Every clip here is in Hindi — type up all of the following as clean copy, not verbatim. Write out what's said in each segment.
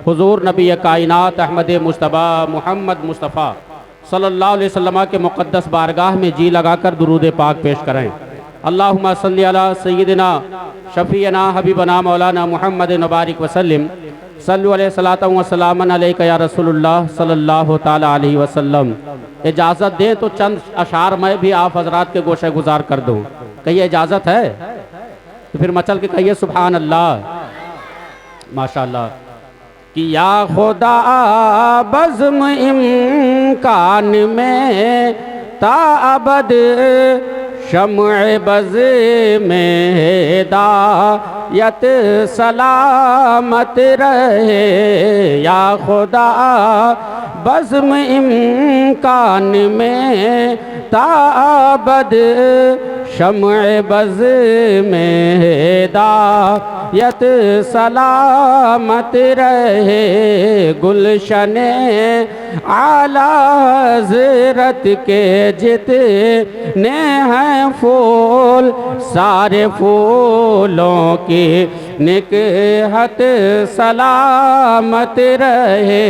हुजूर नबी कायनात अहमद मुस्तफ़ा मोहम्मद मुस्तफ़ा सल्लल्लाहु अलैहि वसल्लम के मुक़द्दस बारगाह में जी लगाकर दुरूद पाक पेश करें। अल्लाहुम्मा सल्ली अला सय्यिदिना शफ़ीना हबीबना मौलाना मुहम्मद मुबारक वसल्लम सल्लु अलैहि सलातु व सलामन अलैका या रसूलुल्लाह सल्लल्लाहु ताला अलैहि वसल्लम। इजाज़त दें तो चंद अशार मैं भी आप हजरात के गोशे गुजार कर दूँ। कहिए इजाज़त है तो फिर मचल के कहिए सुभान अल्लाह माशाअल्लाह। कि या खुदा बज़्म इम्कान में ताअबद शम्अ बज़ में हिदायत सलामत रहे। या खुदा बज़्म इम्कान में ताअबद शम्अ बज़ में हिदायत सलामत रहे। गुलशने आला हज़रत के जितने हैं फूल सारे फूलों की निकहत सलामत रहे।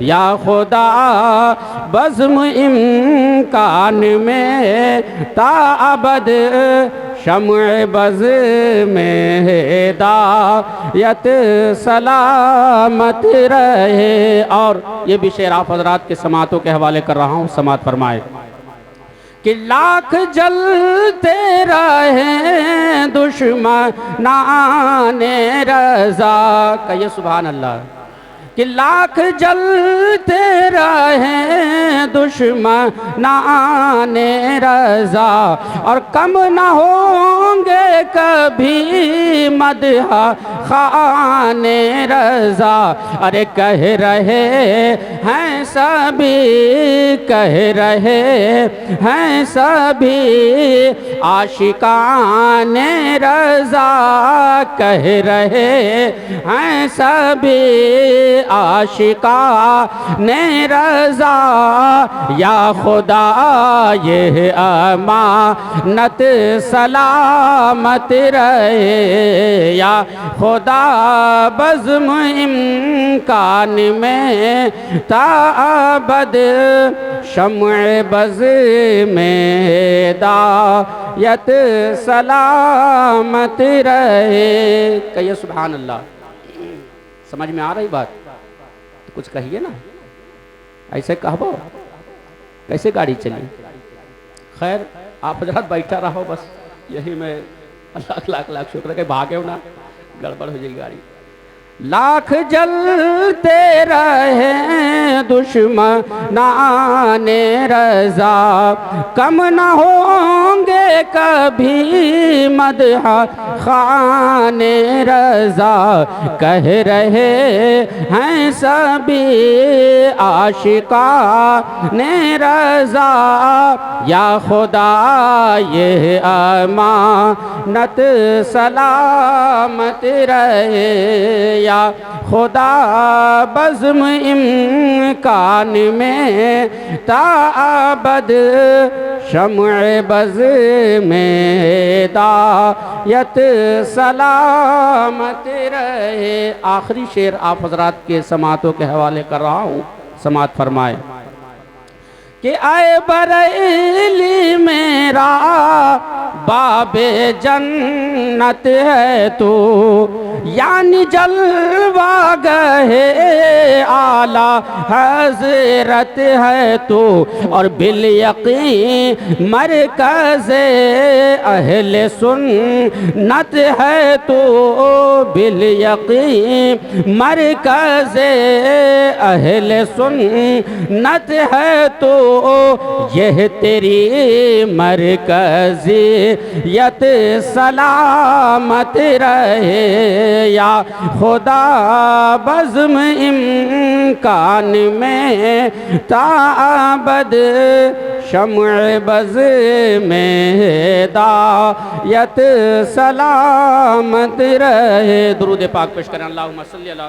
या खुदा बज़्म इम्कान में ताअबद शम्अ बज़ में हिदायत सलामत रहे। और ये भी शेर आप हज़रात के समातों के हवाले कर रहा हूँ, समात फरमाए। कि लाख जलते रहे दुश्मनाने रज़ा। कहिए सुभान अल्लाह। कि लाख जलते रहे दुश्मनाने रज़ा और कम न होंगे कभी मदह खाने रज़ा। अरे कह रहे हैं सभी, कह रहे हैं सभी आशिकाने रज़ा। कह रहे हैं सभी आशिका ने रज़ा। या खुदा ये अमानत सलामत रहे। या खुदा बज़्म इम्कान में ताअबद शम्अ बज़ में हिदायत सलामत रहे। कहिए सुभान अल्लाह। समझ में आ रही बात तो कुछ कहिए ना, ऐसे कहबो कैसे गाड़ी चली। खैर आप हजरात बैठा रहो बस, यही मैं लाख लाख लाख शुक्र के भागे ना, गड़बड़ हो जाएगी गाड़ी। लाख जलते रहे दुश्मनाने रज़ा कम न होंगे कभी मदह खाने रज़ा। कह रहे हैं सभी आशिका ने रज़ा। या खुदा ये अमानत सलामत रहे। या खुदा बज़्म इम्कान में ताअबद शम्अ बज़ में हिदायत सलामत रहे। आखिरी शेर आप हज़रात के समातों के हवाले कर रहा हूँ, समात फरमाए। कि आए बरेली मेरा बाबे जन्नत है तू, यानी जलवा गहे आला हज़रत है तू। और बिल यकीन मरकज़े अहले सुन्नत है तू। बिल यकीन मरकज़े अहले सुन्नत है तू। यह तेरी मरकज़ियत सलामत रहे। या खुदा बज़्म इम्कान में ताअबद शम्अ बज़ में हिदायत सलामत रहे। दुरूद पाक पेश करें। अल्लाहुम्मा सल्ली अला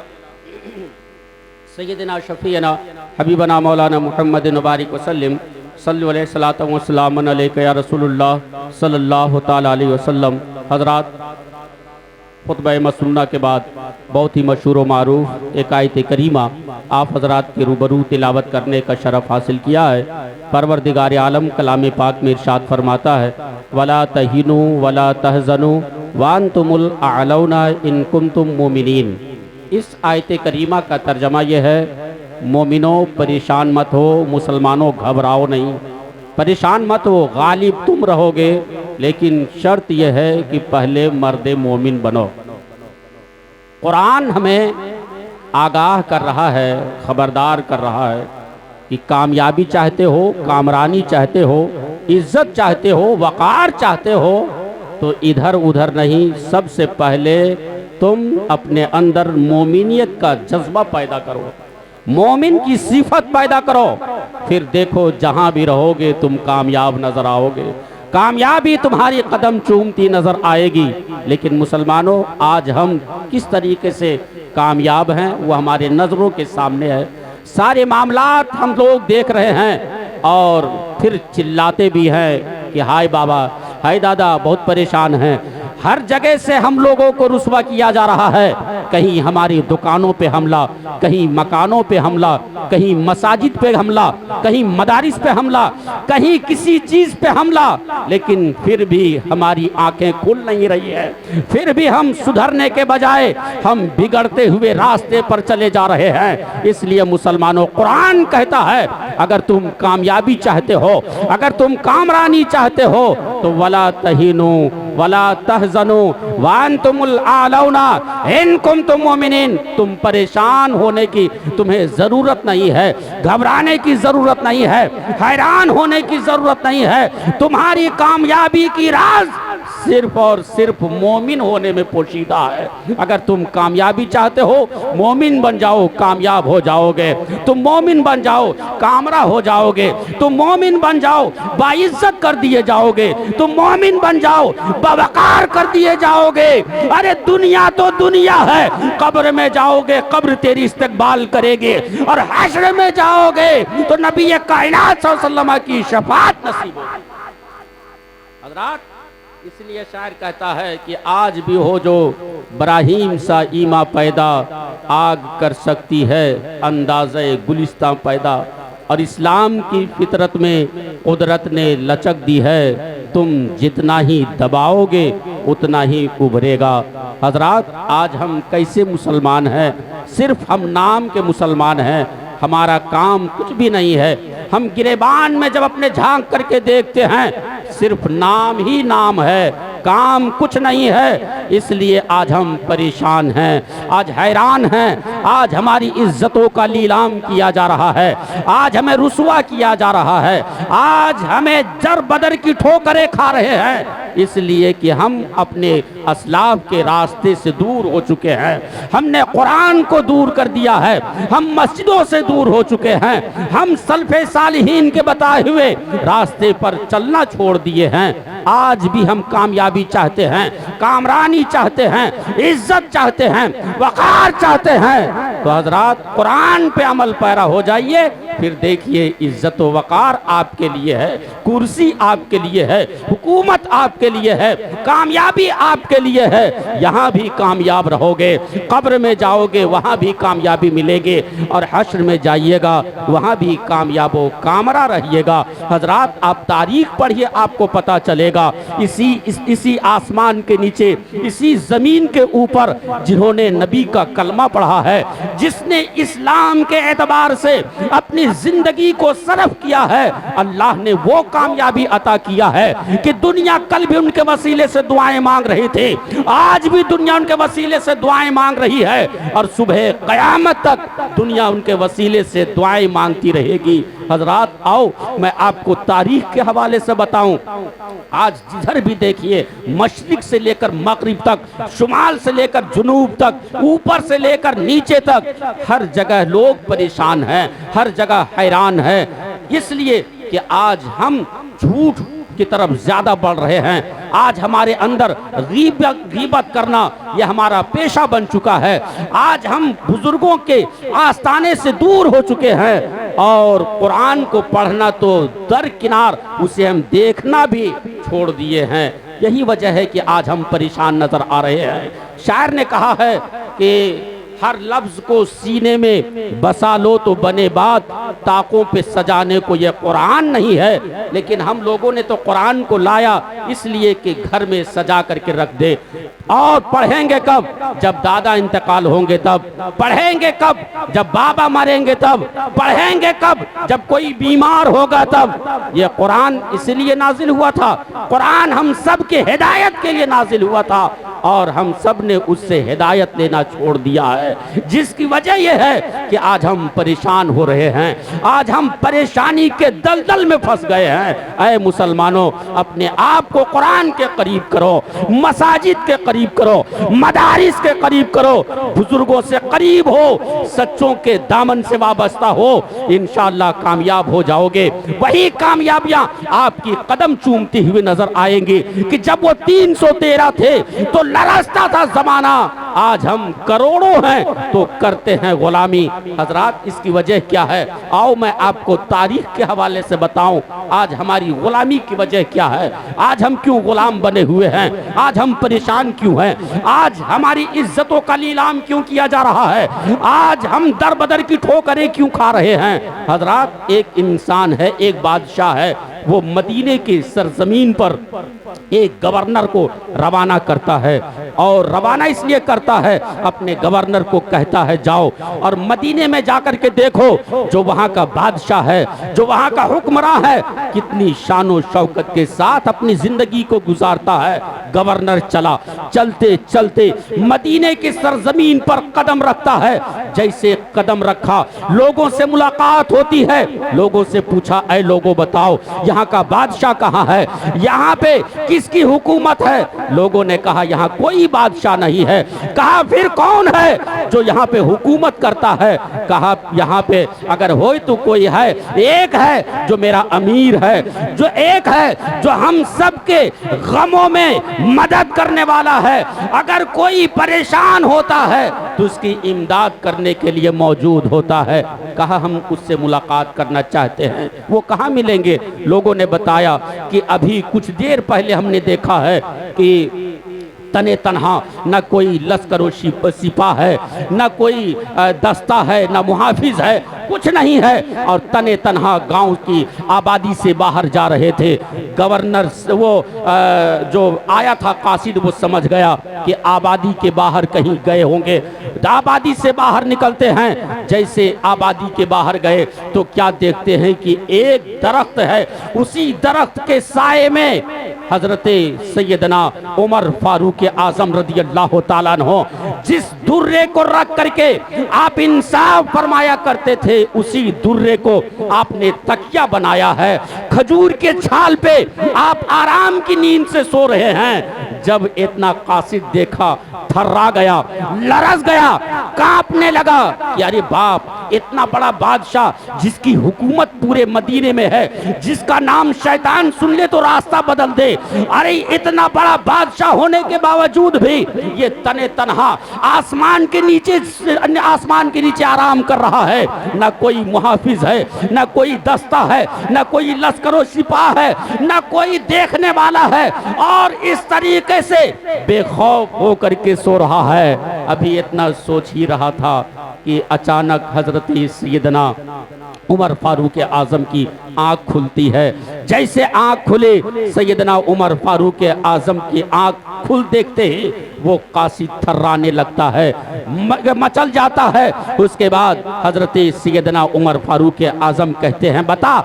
सय्यिदिना शफ़ीना हबीबना मौलाना मुहम्मद मुबारक वसल्लम सल्लु अलैहि सलातु व सलामन अलैका या रसूलुल्लाह सल्लल्लाहु ताला अलैहि वसल्लम। हज़रात खुतबा मसनूना के बाद बहुत ही मशहूर व मारूफ एक आयत करीमा आप हजरात के रूबरू तिलावत करने का शरफ हासिल किया है। परवरदिगार आलम कलाम पाक में इरशाद फरमाता है, वला तहिनु वला तहजनु वांतुमुल आलौना इन कुंतुम मोमिनीन। इस आयत करीमा का तर्जमा यह है, मोमिनो परेशान मत हो, मुसलमानों घबराओ नहीं, परेशान मत हो, गालिब तुम रहोगे, लेकिन शर्त यह है कि पहले मर्द मोमिन बनो। कुरान हमें आगाह कर रहा है, खबरदार कर रहा है कि कामयाबी चाहते हो, कामरानी चाहते हो, इज्जत चाहते हो, वक़ार चाहते हो, तो इधर उधर नहीं, सबसे पहले तुम अपने अंदर मोमिनियत का जज्बा पैदा करो, मोमिन की सिफत पैदा करो, फिर देखो जहां भी रहोगे तुम कामयाब नजर आओगे, कामयाबी तुम्हारी कदम चूमती नजर आएगी। लेकिन मुसलमानों, आज हम किस तरीके से कामयाब हैं वो हमारे नज़रों के सामने है। सारे मामलात हम लोग देख रहे हैं और फिर चिल्लाते भी हैं कि हाय बाबा, हाय दादा, बहुत परेशान हैं। हर जगह से हम लोगों को रुस्वा किया जा रहा है, कहीं हमारी दुकानों पे हमला, कहीं मकानों पे हमला, कहीं मसाजिद पे हमला, कहीं मदारिस पे हमला, कहीं किसी चीज पे हमला, लेकिन फिर भी हमारी आंखें खुल नहीं रही है, फिर भी हम सुधरने के बजाय हम बिगड़ते हुए रास्ते पर चले जा रहे हैं। इसलिए मुसलमानों, कुरान कहता है अगर तुम कामयाबी चाहते हो, अगर तुम कामरानी चाहते हो, तो वला तहीनु वला तहजनु वांतुमुल आलौना इन कुंतुम मोमिनीन। तुम परेशान होने की तुम्हें जरूरत नहीं है, घबराने की जरूरत नहीं है, हैरान होने की जरूरत नहीं है। तुम्हारी कामयाबी की राज सिर्फ और सिर्फ मोमिन होने में पोशीदा है। अगर तुम कामयाबी चाहते हो, मोमिन बन जाओ, कामयाब हो जाओगे। तुम मोमिन बन जाओ, कामरा हो जाओगे। तुम मोमिन बन जाओ, बाइज्जत कर दिए जाओगे। तुम मोमिन बन जाओ, बावकार कर दिए जाओगे। अरे दुनिया तो दुनिया है, कब्र में जाओगे, कब्र तेरी इस्तकबाल करेगी, और हश्र में जाओगे तो नबी कायनात सल्लल्लाहु अलैहि वसल्लम की शफाअत नसीब होगी। हज़रात, इसलिए शायर कहता है कि आज भी हो जो इब्राहीम सा ईमा पैदा, आग कर सकती है अंदाज़े गुलिस्तां पैदा। और इस्लाम की फितरत में कुदरत ने लचक दी है, तुम जितना ही दबाओगे उतना ही उभरेगा। हजरात, आज हम कैसे मुसलमान हैं? सिर्फ हम नाम के मुसलमान हैं, हमारा काम कुछ भी नहीं है। हम गिरेबान में जब अपने झांक करके देखते हैं, सिर्फ नाम ही नाम है, काम कुछ नहीं है। इसलिए आज हम परेशान हैं, आज हैरान हैं, आज हमारी इज्जतों का लीलाम किया जा रहा है, आज हमें रुसवा किया जा रहा है, आज हमें जर बदर की ठोकरें खा रहे हैं, इसलिए कि हम अपने असलाफ के रास्ते से दूर हो चुके हैं। हमने कुरान को दूर कर दिया है, हम मस्जिदों से दूर हो चुके हैं, हम सल्फ़े सालिहीन के बताए हुए रास्ते पर चलना छोड़ दिए हैं। आज भी हम कामयाबी चाहते हैं, कामरानी चाहते हैं, इज्जत चाहते हैं, वक़ार चाहते हैं। तो हजरात, कुरान पे अमल पैरा हो जाइए, फिर देखिए इज्जत व वक़ार आपके लिए है, कुर्सी आपके लिए है, हुकूमत आपके लिए है, कामयाबी आपके लिए है। यहाँ भी कामयाब रहोगे, कब्र में जाओगे वहाँ भी कामयाबी मिलेगी, और हश्र में जाइएगा वहाँ भी कामयाब व कामरा रहिएगा। हजरात, आप तारीख पढ़िए, आपको पता चलेगा। इसी आसमान के नीचे, इसी जमीन के ऊपर जिन्होंने नबी का कलमा पढ़ा है, जिसने इस्लाम के एतबार से अपनी जिंदगी को सरफ किया है, अल्लाह ने वो कामयाबी अता किया है कि दुनिया कल भी उनके वसीले से दुआएं मांग रही थी, आज भी दुनिया उनके वसीले से दुआएं मांग रही है, और सुबह क़यामत तक दुनिया उनके वसीले से दुआएं मांगती रहेगी। हजरात, आओ मैं आपको तारीख के हवाले से बताऊं। आज जिधर भी देखिए, मशरिक से लेकर मगरिब तक, शुमाल से लेकर जुनूब तक, ऊपर से लेकर नीचे तक, हर जगह लोग परेशान हैं, हर जगह हैरान है। इसलिए कि आज हम झूठ की तरफ ज्यादा बढ़ रहे हैं। आज हमारे अंदर गीबत करना यह हमारा पेशा बन चुका है। आज हम बुजुर्गों के आस्थाने से दूर हो चुके हैं, और कुरान को पढ़ना तो दरकिनार, उसे हम देखना भी छोड़ दिए हैं। यही वजह है कि आज हम परेशान नजर आ रहे हैं। शायर ने कहा है कि हर लफ्ज को सीने में बसा लो तो बने बात, ताकों पे सजाने को ये कुरान नहीं है। लेकिन हम लोगों ने तो कुरान को लाया इसलिए कि घर में सजा करके रख दे। और पढ़ेंगे कब? जब दादा इंतकाल होंगे तब। पढ़ेंगे कब? जब बाबा मरेंगे तब। पढ़ेंगे कब? जब कोई बीमार होगा तब। ये कुरान इसलिए नाजिल हुआ था, कुरान हम सब के हिदायत के लिए नाजिल हुआ था, और हम सब ने उससे हिदायत लेना छोड़ दिया है, जिसकी वजह यह है कि आज हम परेशान हो रहे हैं, आज हम परेशानी के दलदल में फंस गए हैं। ऐ मुसलमानों, अपने आप को कुरान के करीब करो, मसाजिद के करीब करो, मदारिस के करीब करो, बुजुर्गों से करीब हो, सच्चों के दामन से वाबस्ता हो, इंशाअल्लाह कामयाब हो जाओगे। वही कामयाबियां आपकी कदम चूमती हुई नजर आएंगी कि जब वो 313 थे तो लरसता था जमाना, आज हम करोड़ों हैं तो करते हैं गुलामी। हजरात, इसकी वजह क्या है? आओ मैं आपको तारीख के हवाले से बताऊं, आज हमारी गुलामी की वजह क्या है, आज हम क्यों गुलाम बने हुए हैं, आज हम परेशान क्यों हैं, आज हमारी इज्जतों का नीलाम क्यों किया जा रहा है, आज हम दर बदर की ठोकरें क्यों खा रहे हैं। हजरात, एक इंसान है, एक बादशाह है, वो मदीने की सरजमीन पर एक गवर्नर को रवाना करता है, और रवाना इसलिए करता है, अपने गवर्नर को कहता है जाओ और मदीने में जाकर के देखो जो वहाँ का बादशाह है, जो वहाँ का हुक्मरान है, कितनी शानो शौकत के साथ अपनी जिंदगी को गुजारता है। गवर्नर चला, चलते चलते मदीने की सरजमीन पर कदम रखता है। जैसे कदम रखा, लोगों से मुलाकात होती है, लोगों से पूछा, ऐ लोगों बताओ यहाँ का बादशाह कहाँ है, यहाँ पे किसकी हुकूमत है? लोगों ने कहा यहाँ कोई बादशाह नहीं है। कहा फिर कौन है जो यहाँ पे हुकूमत करता है? कहा यहाँ पे अगर हो तो कोई है, एक है जो मेरा अमीर है, जो एक है जो हम सबके गमों में मदद करने वाला है, अगर कोई परेशान होता है तो उसकी इमदाद करने के लिए मौजूद होता है। कहा हम उससे मुलाकात करना चाहते हैं। वो कहाँ मिलेंगे? लोगों ने बताया कि अभी कुछ देर पहले हमने देखा है कि तने तनहा, न कोई लश्कर सिपा है, न कोई दस्ता है, न मुहाफिज है, कुछ नहीं है, और तने तनहा गांव की आबादी से बाहर जा रहे थे। गवर्नर वो जो आया था कासिद, वो समझ गया कि आबादी के बाहर कहीं गए होंगे। आबादी से बाहर निकलते हैं, जैसे आबादी के बाहर गए तो क्या देखते हैं कि एक दरख्त है, उसी दरख्त के साए में हजरते सैयदना उमर फारूक आजम रज़ी अल्लाह ताला अन्हो जिस दुर्रे को रख करके आप इंसाफ फरमाया करते थे, उसी दुर्रे को आपने तकिया बनाया है। खजूर के छाल पे आप आराम की नींद से सो रहे हैं। जब इतना कासिद देखा, थर्रा गया, लरस गया, कांपने लगा कि अरे बाप, इतना बड़ा बादशाह जिसकी हुकूमत पूरे मदीने में है, जिसका नाम शैतान सुन ले तो रास्ता बदल दे, अरे इतना बड़ा बादशाह होने के बावजूद भी ये तने तनहा आसमान के नीचे आराम कर रहा है। न कोई मुहाफिज है, न कोई दस्ता है, न कोई लश्करो सिपाह है, न कोई देखने वाला है, और इस तरीके से बेखौफ होकर के सो रहा है। अभी इतना सोच ही रहा था कि अचानक हजरत सैयदना उमर फारूक आजम की आंख खुलती है। जैसे आंख खुले, सैयदना उमर फारूक आजम की आंख खुल देखते ही वो कासिद थर्राने लगता है, मचल जाता है। उसके बाद हजरत सैयदना उमर फारूक आजम कहते हैं, बता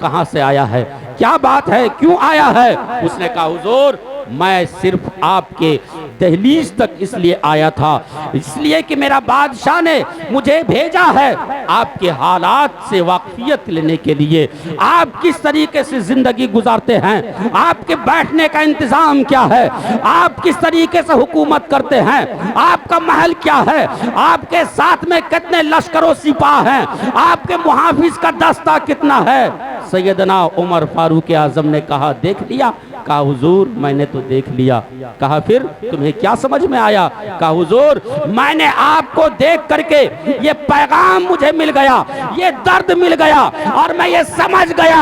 कहाँ से आया है, क्या बात है, क्यों आया है? उसने कहा, हुजूर मैं सिर्फ आपके दहलीज तक इसलिए आया था, इसलिए कि मेरा बादशाह ने मुझे भेजा है आपके हालात से वाकफियत लेने के लिए। आप किस तरीके से जिंदगी गुजारते हैं, आपके बैठने का इंतजाम क्या है, आप किस तरीके से हुकूमत करते हैं, आपका महल क्या है, आपके साथ में कितने लश्करों सिपाह हैं, आपके मुहाफिज का दस्ता कितना है। सैयदना उमर फारूक आजम ने कहा, देख लिया? कहा, हुजूर मैंने तो देख लिया। कहा, फिर तुम्हें क्या समझ में आया? कहा, हुजूर मैंने आपको देख करके ये पैगाम मुझे मिल गया, ये दर्द मिल गया, और मैं ये समझ गया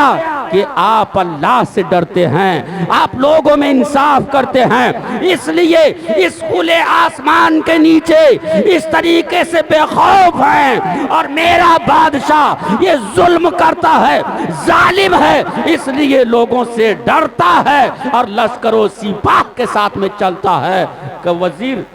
कि आप अल्लाह से डरते हैं, आप लोगों में इंसाफ करते हैं, इसलिए इस खुले आसमान के नीचे इस तरीके से बेखौफ हैं। और मेरा बादशाह ये जुल्म करता है, जालिम है, इसलिए लोगों से डरता है और लश्करों सिपाह के साथ में चलता है। कि वजीर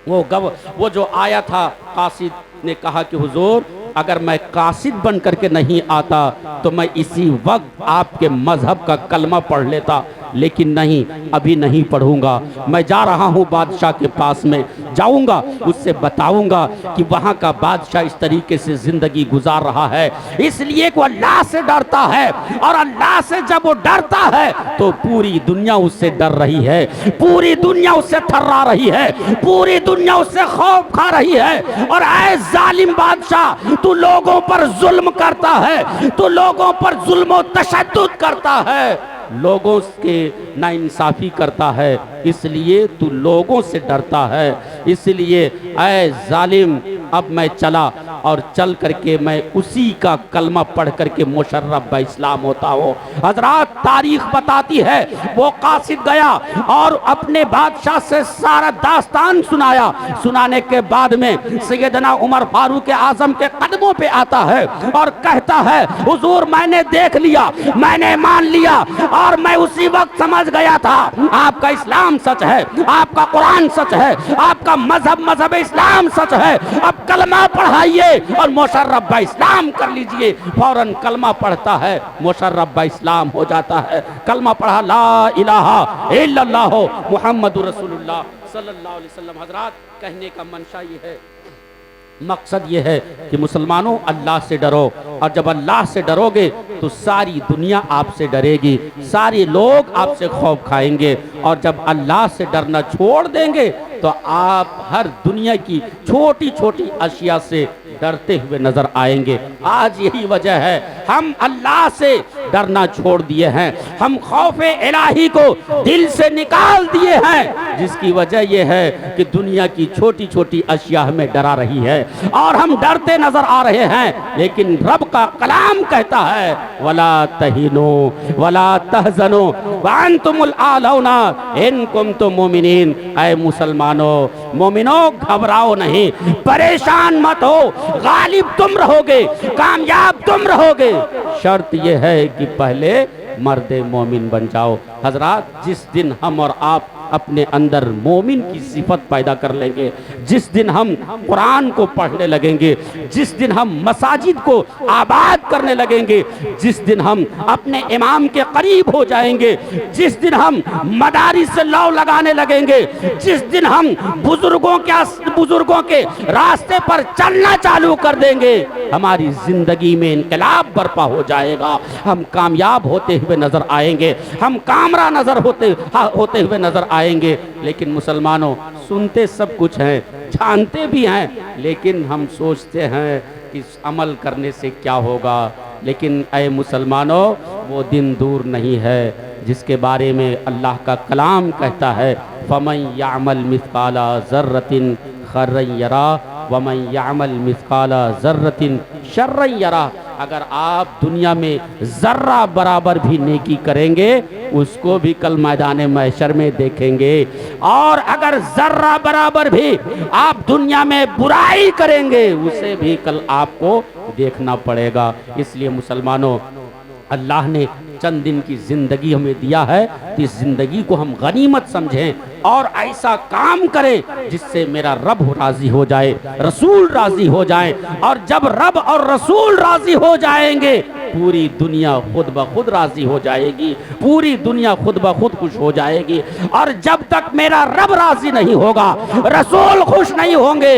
वो जो आया था कासिद ने कहा कि हुजूर अगर मैं कासिद बन करके नहीं आता तो मैं इसी वक्त आपके मजहब का कलमा पढ़ लेता, लेकिन नहीं, अभी नहीं पढ़ूंगा। मैं जा रहा हूँ बादशाह के पास में, जाऊंगा, उससे बताऊंगा कि वहाँ का बादशाह इस तरीके से जिंदगी गुजार रहा है, इसलिए वो अल्लाह से डरता है। और अल्लाह से जब वो डरता है तो पूरी दुनिया उससे डर रही है, पूरी दुनिया उससे थर्रा रही है, पूरी दुनिया उससे खौफ खा रही है। और ऐ जालिम बादशाह, तू लोगों पर जुल्म करता है, तू लोगों पर जुल्म तशद्दुद करता है, लोगों के नाइंसाफी करता है, इसलिए तू लोगों से डरता है। इसलिए ऐ जालिम, अब मैं चला और चल करके मैं उसी का कलमा पढ़ करके मुशर्रफ ब इस्लाम होता हो। हजरात, तारीख बताती है वो कासिद गया और अपने बादशाह से सारा दास्तान सुनाया। सुनाने के बाद में सैयदना उमर फारूक आजम के कदमों पे आता है और कहता है हुजूर मैंने देख लिया, मैंने मान लिया और मैं उसी वक्त समझ गया था आपका इस्लाम सच है, आपका कुरान सच है, आपका मजहब इस्लाम सच है। अब कलमा पढ़ाइए और मुशर्रफ ब इस्लाम कर लीजिए। फौरन कलमा पढ़ता है, मुशर्रफ ब इस्लाम हो जाता है। कलमा पढ़ा, ला इलाहा इल्लल्लाह मुहम्मदुर रसूलुल्लाह सल्लल्लाहु अलैहि वसल्लम। हजरात, कहने का मंशा ये है, मकसद ये है कि मुसलमानों अल्लाह से डरो, और जब अल्लाह से डरोगे तो सारी दुनिया आपसे डरेगी, सारे लोग आपसे खौफ खाएंगे। और जब अल्लाह से डरना छोड़ देंगे तो आप हर दुनिया की छोटी छोटी अशिया से डरते हुए नजर आएंगे। आज यही वजह है हम अल्लाह से डरना छोड़ दिए हैं, हम खौफे इलाही को दिल से निकाल दिए हैं, जिसकी वजह यह है कि दुनिया की छोटी छोटी अशिया हमें डरा रही है और हम डरते नजर आ रहे हैं। लेकिन रब का कलाम कहता है वला तहीनो वला तहजनो वांतुमुल आलौना इन कुंतुम मोमिनीन। ऐ मुसलमानों, मोमिनो, घबराओ नहीं, परेशान मत हो, गालिब तुम रहोगे, कामयाब तुम रहोगे। शर्त यह है कि पहले मर्दे मोमिन बन जाओ। हजरात, जिस दिन हम और आप अपने अंदर मोमिन की सिफत पैदा कर लेंगे, जिस दिन हम कुरान को पढ़ने लगेंगे, जिस दिन हम मसाजिद को आबाद करने लगेंगे, जिस दिन हम अपने इमाम के करीब हो जाएंगे, जिस दिन हम मदारिस से लौ लगाने लगेंगे, जिस दिन हम बुजुर्गों के रास्ते पर चलना चालू कर देंगे, हमारी जिंदगी में इनकलाब बर्पा हो जाएगा। हम कामयाब होते हुए नजर आएंगे, हम कामरा नजर होते हुए नजर आएंगे। लेकिन मुसलमानों, सुनते सब कुछ हैं, जानते भी हैं, लेकिन हम सोचते हैं कि अमल करने से क्या होगा। लेकिन ऐ मुसलमानों, वो दिन दूर नहीं है जिसके बारे में अल्लाह का कलाम कहता है फमन यामल मिस्काला ज़र्रतिन खर्रन यरा वमन यामल मिस्काला ज़र्रतिन शर्रन यरा। अगर आप दुनिया में जर्रा बराबर भी नेकी करेंगे उसको भी कल मैदान महशर में देखेंगे, और अगर जर्रा बराबर भी आप दुनिया में बुराई करेंगे उसे भी कल आपको देखना पड़ेगा। इसलिए मुसलमानों, अल्लाह ने चंद दिन की जिंदगी हमें दिया है तो इस जिंदगी को हम गनीमत समझें और ऐसा काम करें जिससे मेरा रब राजी हो जाए, रसूल राजी हो जाए। और जब रब और रसूल राजी हो जाएंगे पूरी दुनिया खुद ब खुद राजी हो जाएगी, पूरी दुनिया खुद ब खुद खुश हो जाएगी। और जब तक मेरा रब राजी नहीं होगा, रसूल खुश नहीं होंगे,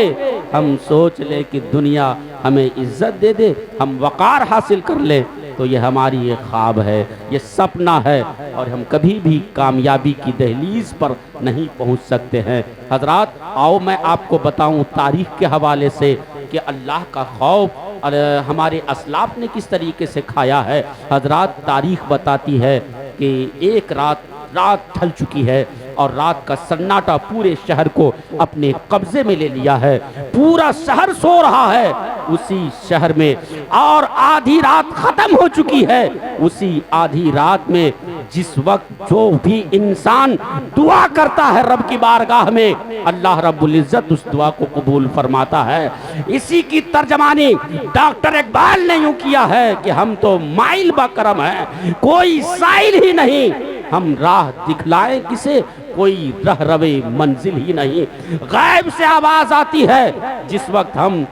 हम सोच ले कि दुनिया हमें इज्जत दे दे, हम वकार हासिल कर ले, तो ये हमारी ये ख्वाब है, ये सपना है, और हम कभी भी कामयाबी की दहलीज पर नहीं पहुंच सकते हैं। हजरात, आओ मैं आपको बताऊं तारीख के हवाले से कि अल्लाह का खौफ और हमारे असलाफ ने किस तरीके से खाया है। हजरात, तारीख बताती है कि एक रात ढल चुकी है और रात का सन्नाटा पूरे शहर को अपने कब्जे में ले लिया है। पूरा शहर सो रहा है उसी शहर में, और आधी रात खत्म हो चुकी है। उसी आधी रात में जिस वक्त जो भी इंसान दुआ करता है रब की बारगाह में, अल्लाह रब्बुल इज्जत उस दुआ को कबूल फरमाता है। इसी की तर्जमानी डॉक्टर इकबाल ने यूं किया है कि हम तो माइल बकरम है, कोई साइल ही नहीं, हम राह दिखलाएं किसे, कोई रह रवे मंजिल ही नहीं। गैब से आवाज आती है जिस वक्त हम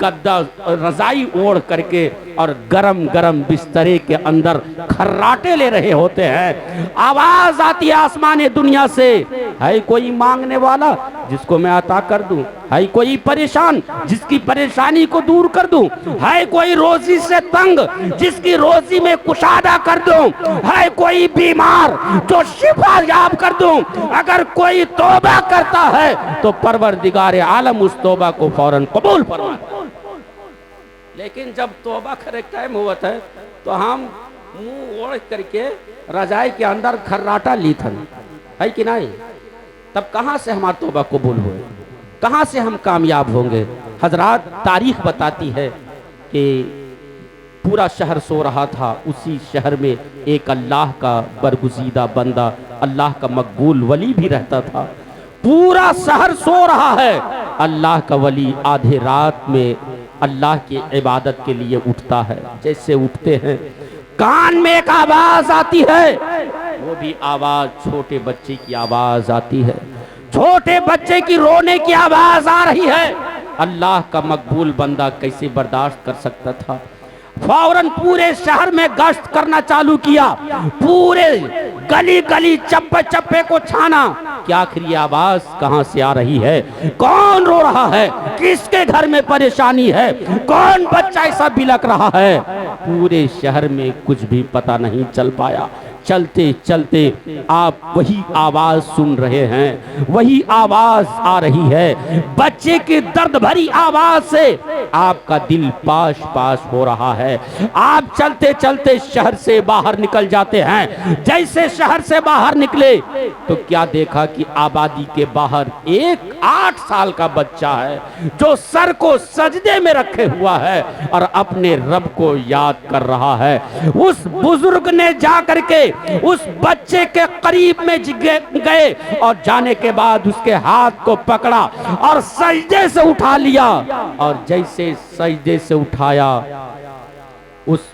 गद्दा रजाई ओढ़ करके और गरम गरम बिस्तरे के अंदर खर्राटे ले रहे होते हैं। आवाज आती है आसमान दुनिया से, है कोई मांगने वाला जिसको मैं अता कर दूं, है कोई परेशान जिसकी परेशानी को दूर कर दूं, है कोई रोजी से तंग जिसकी रोजी में कुशादा कर दूं, है कोई बीमार जो शिफा याब कर दूं। अगर कोई तौबा करता है तो परवरदिगार आलम उस तौबा को फौरन कबूल फरमाता है। लेकिन जब तौबा करे टाइम हुआ था तो हम मुंह ओढ़ करके रजाई के अंदर खर्राटा लीथन, है कि नहीं? तब कहां से हमारा तौबा कबूल हुए, कहां से हम कामयाब होंगे? हजरात, तारीख बताती है कि पूरा शहर सो रहा था, उसी शहर में एक अल्लाह का बरगुजीदा बंदा, अल्लाह का मकबूल वली भी रहता था। पूरा शहर सो रहा है, अल्लाह का वली आधे रात में अल्लाह की इबादत के लिए उठता है। जैसे उठते हैं कान में एक आवाज आती है, वो भी आवाज छोटे बच्चे की आवाज आती है, छोटे बच्चे की रोने की आवाज आ रही है। अल्लाह का मकबूल बंदा कैसे बर्दाश्त कर सकता था? फौरन पूरे शहर में गश्त करना चालू किया, पूरे गली गली चप्पे चप्पे को छाना कि आखिर ये आवाज कहां से आ रही है, कौन रो रहा है, किसके घर में परेशानी है, कौन बच्चा ऐसा बिलक रहा है। पूरे शहर में कुछ भी पता नहीं चल पाया। चलते चलते आप वही आवाज सुन रहे हैं, वही आवाज आ रही है, बच्चे की दर्द भरी आवाज से आपका दिल पाश पाश हो रहा है। आप चलते चलते शहर से बाहर निकल जाते हैं। जैसे शहर से बाहर निकले तो क्या देखा कि आबादी के बाहर एक 8 साल का बच्चा है जो सर को सजदे में रखे हुआ है और अपने रब को याद कर रहा है। उस बुजुर्ग ने जा करके उस बच्चे के करीब में गए और जाने के बाद उसके हाथ को पकड़ा और सजदे से उठा लिया, और जैसे सजदे से उठाया उस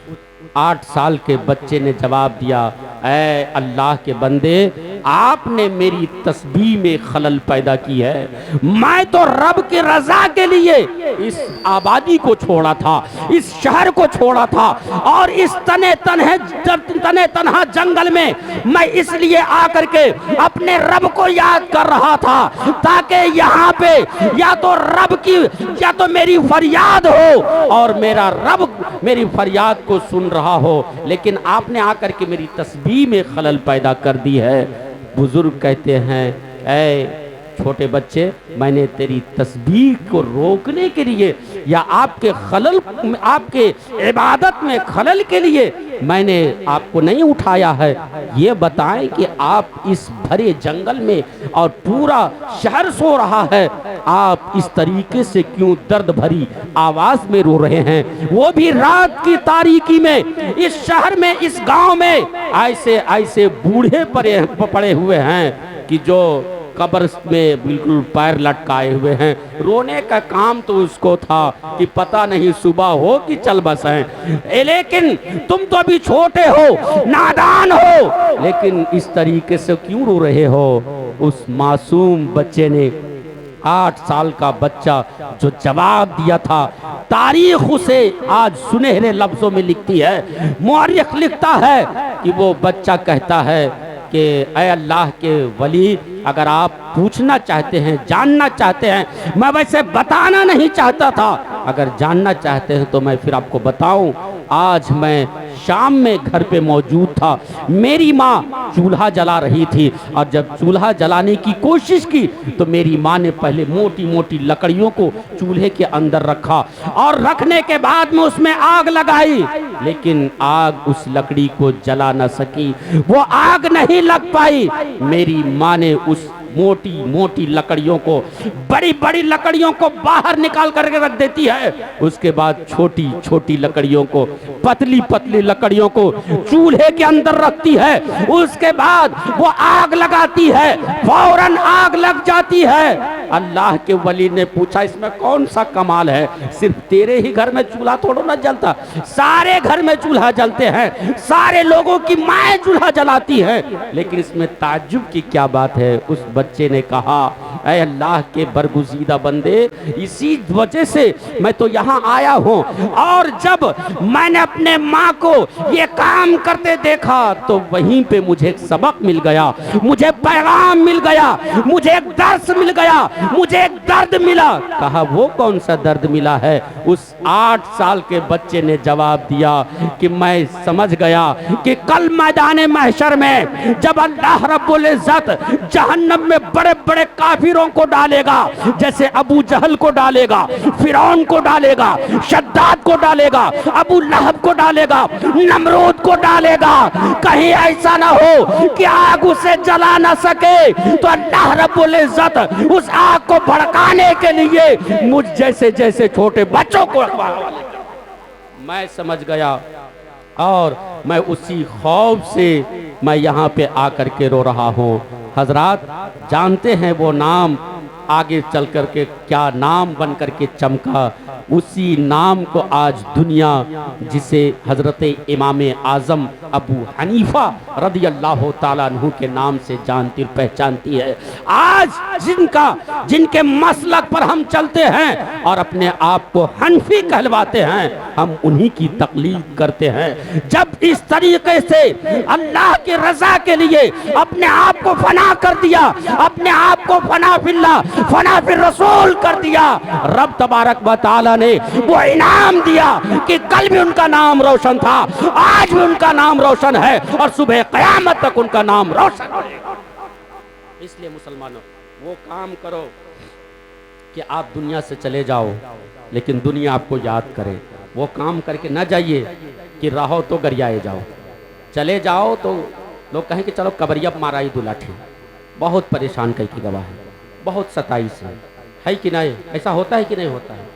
8 साल के बच्चे ने जवाब दिया, ऐ अल्लाह के बंदे, आपने मेरी तस्बीह में खलल पैदा की है। मैं तो रब की रजा के लिए इस आबादी को छोड़ा था, इस शहर को छोड़ा था, और इस तने तन्हा जंगल में मैं इसलिए आकर के अपने रब को याद कर रहा था ताकि यहाँ पे या तो रब की या तो मेरी फरियाद हो और मेरा रब मेरी फरियाद को सुन रहा हो। लेकिन आपने आकर के मेरी तस्बीह में खलल पैदा कर दी है। बुजुर्ग कहते हैं, ऐ छोटे बच्चे, मैंने तेरी तस्बीह को रोकने के लिए या आपके इबादत में खलल के लिए मैंने आपको नहीं उठाया है। ये बताएं कि आप इस भरे जंगल में और पूरा शहर सो रहा है, आप इस तरीके से क्यों दर्द भरी आवाज में रो रहे हैं, वो भी रात की तारीकी में। इस शहर में, इस गांव में ऐसे ऐसे बूढ़े पड़े हुए हैं कि जो कब्र में बिल्कुल पैर लटकाए हुए हैं। रोने का काम तो उसको था कि पता नहीं सुबह हो कि चल बस है, लेकिन तुम तो अभी छोटे हो, नादान हो, लेकिन इस तरीके से क्यों रो रहे हो? उस मासूम बच्चे ने, 8 साल का बच्चा, जो जवाब दिया था, तारीख उसे आज सुनहरे लफ्जों में लिखती है। मुअर्रिख लिखता है कि वो बच्चा कहता है कि ऐ अल्लाह के वली, अगर आप पूछना चाहते हैं, जानना चाहते हैं, मैं वैसे बताना नहीं चाहता था, अगर जानना चाहते हैं तो मैं फिर आपको बताऊं। आज मैं शाम में घर पे मौजूद था, मेरी माँ चूल्हा जला रही थी और जब चूल्हा जलाने की कोशिश की तो मेरी माँ ने पहले मोटी मोटी लकड़ियों को चूल्हे के अंदर रखा और रखने के बाद में उसमें आग लगाई, लेकिन आग उस लकड़ी को जला न सकी, वो आग नहीं लग पाई। मेरी माँ ने उस मोटी मोटी लकड़ियों को, बड़ी बड़ी लकड़ियों को बाहर निकाल करके रख देती है, उसके बाद छोटी छोटी लकड़ियों को, पतली पतली लकड़ियों को चूल्हे के अंदर रखती है, उसके बाद वो आग लगाती है, फौरन आग लग जाती है। अल्लाह के वली ने पूछा इसमें कौन सा कमाल है, सिर्फ तेरे ही घर में चूल्हा थोड़ा ना जलता, सारे घर में चूल्हा जलते हैं, सारे लोगों की माएँ चूल्हा जलाती हैं, लेकिन इसमें ताज्जुब की क्या बात है। उस बच्चे ने कहा ऐ अल्लाह के बरगुज़ीदा बंदे, इसी वजह से मैं तो यहाँ आया हूँ, और जब मैंने अपने माँ को ये काम करते देखा तो वहीं पे मुझे एक सबक मिल गया, मुझे पैगाम मिल गया, मुझे एक दर्स मिल गया, मुझे एक दर्द मिला। कहा वो कौन सा दर्द मिला है? उस 8 साल के बच्चे ने जवाब दिया कि मैं समझ गया कि कल मैदान महशर में जब अल्लाह रब्बुल इज्जत जहन्नम में बड़े बड़े काफिरों को डालेगा, जैसे अबू जहल को डालेगा, फिरौन को डालेगा, शद्दाद को डालेगा, अबू लहब को डालेगा, नमरूद को डालेगा, कहीं ऐसा ना हो कि आग उसे जला ना सके, तो अल्लाह रब्बुल इज्जत उस आग को भड़काने के लिए मुझ जैसे जैसे छोटे बच्चों को मैं समझ गया, और मैं उसी खौफ से मैं यहाँ पे आकर के रो रहा हूँ। हजरात जानते हैं वो नाम आगे चल कर के क्या नाम बन कर के चमका, उसी नाम को आज दुनिया जिसे हजरत इमाम आज़म अबू हनीफा रदी अल्लाह ताला अन्हु के नाम से जानती पहचानती है। आज जिनके मसलक पर हम चलते हैं और अपने आप को हनफी कहलवाते हैं, हम उन्हीं की तकलीद करते हैं। जब इस तरीके से अल्लाह की रजा के लिए अपने आप को फना कर दिया, अपने आप को फना फिर रसूल कर दिया, रब तबारक व तआला ने वो इनाम दिया कि कल भी उनका नाम रोशन था, आज भी उनका नाम रोशन है और सुबह क़यामत तक उनका नाम रोशन रहेगा। इसलिए मुसलमानों वो काम करो कि आप दुनिया से चले जाओ लेकिन दुनिया आपको याद करे। वो काम करके ना जाइए कि रहो तो गरियाए जाओ, चले जाओ तो लोग कहें कि चलो कबरिया मारा ही दुलाठी, बहुत परेशान कई की गवाह है, बहुत सताइश है कि नहीं? ऐसा होता है कि नहीं होता है?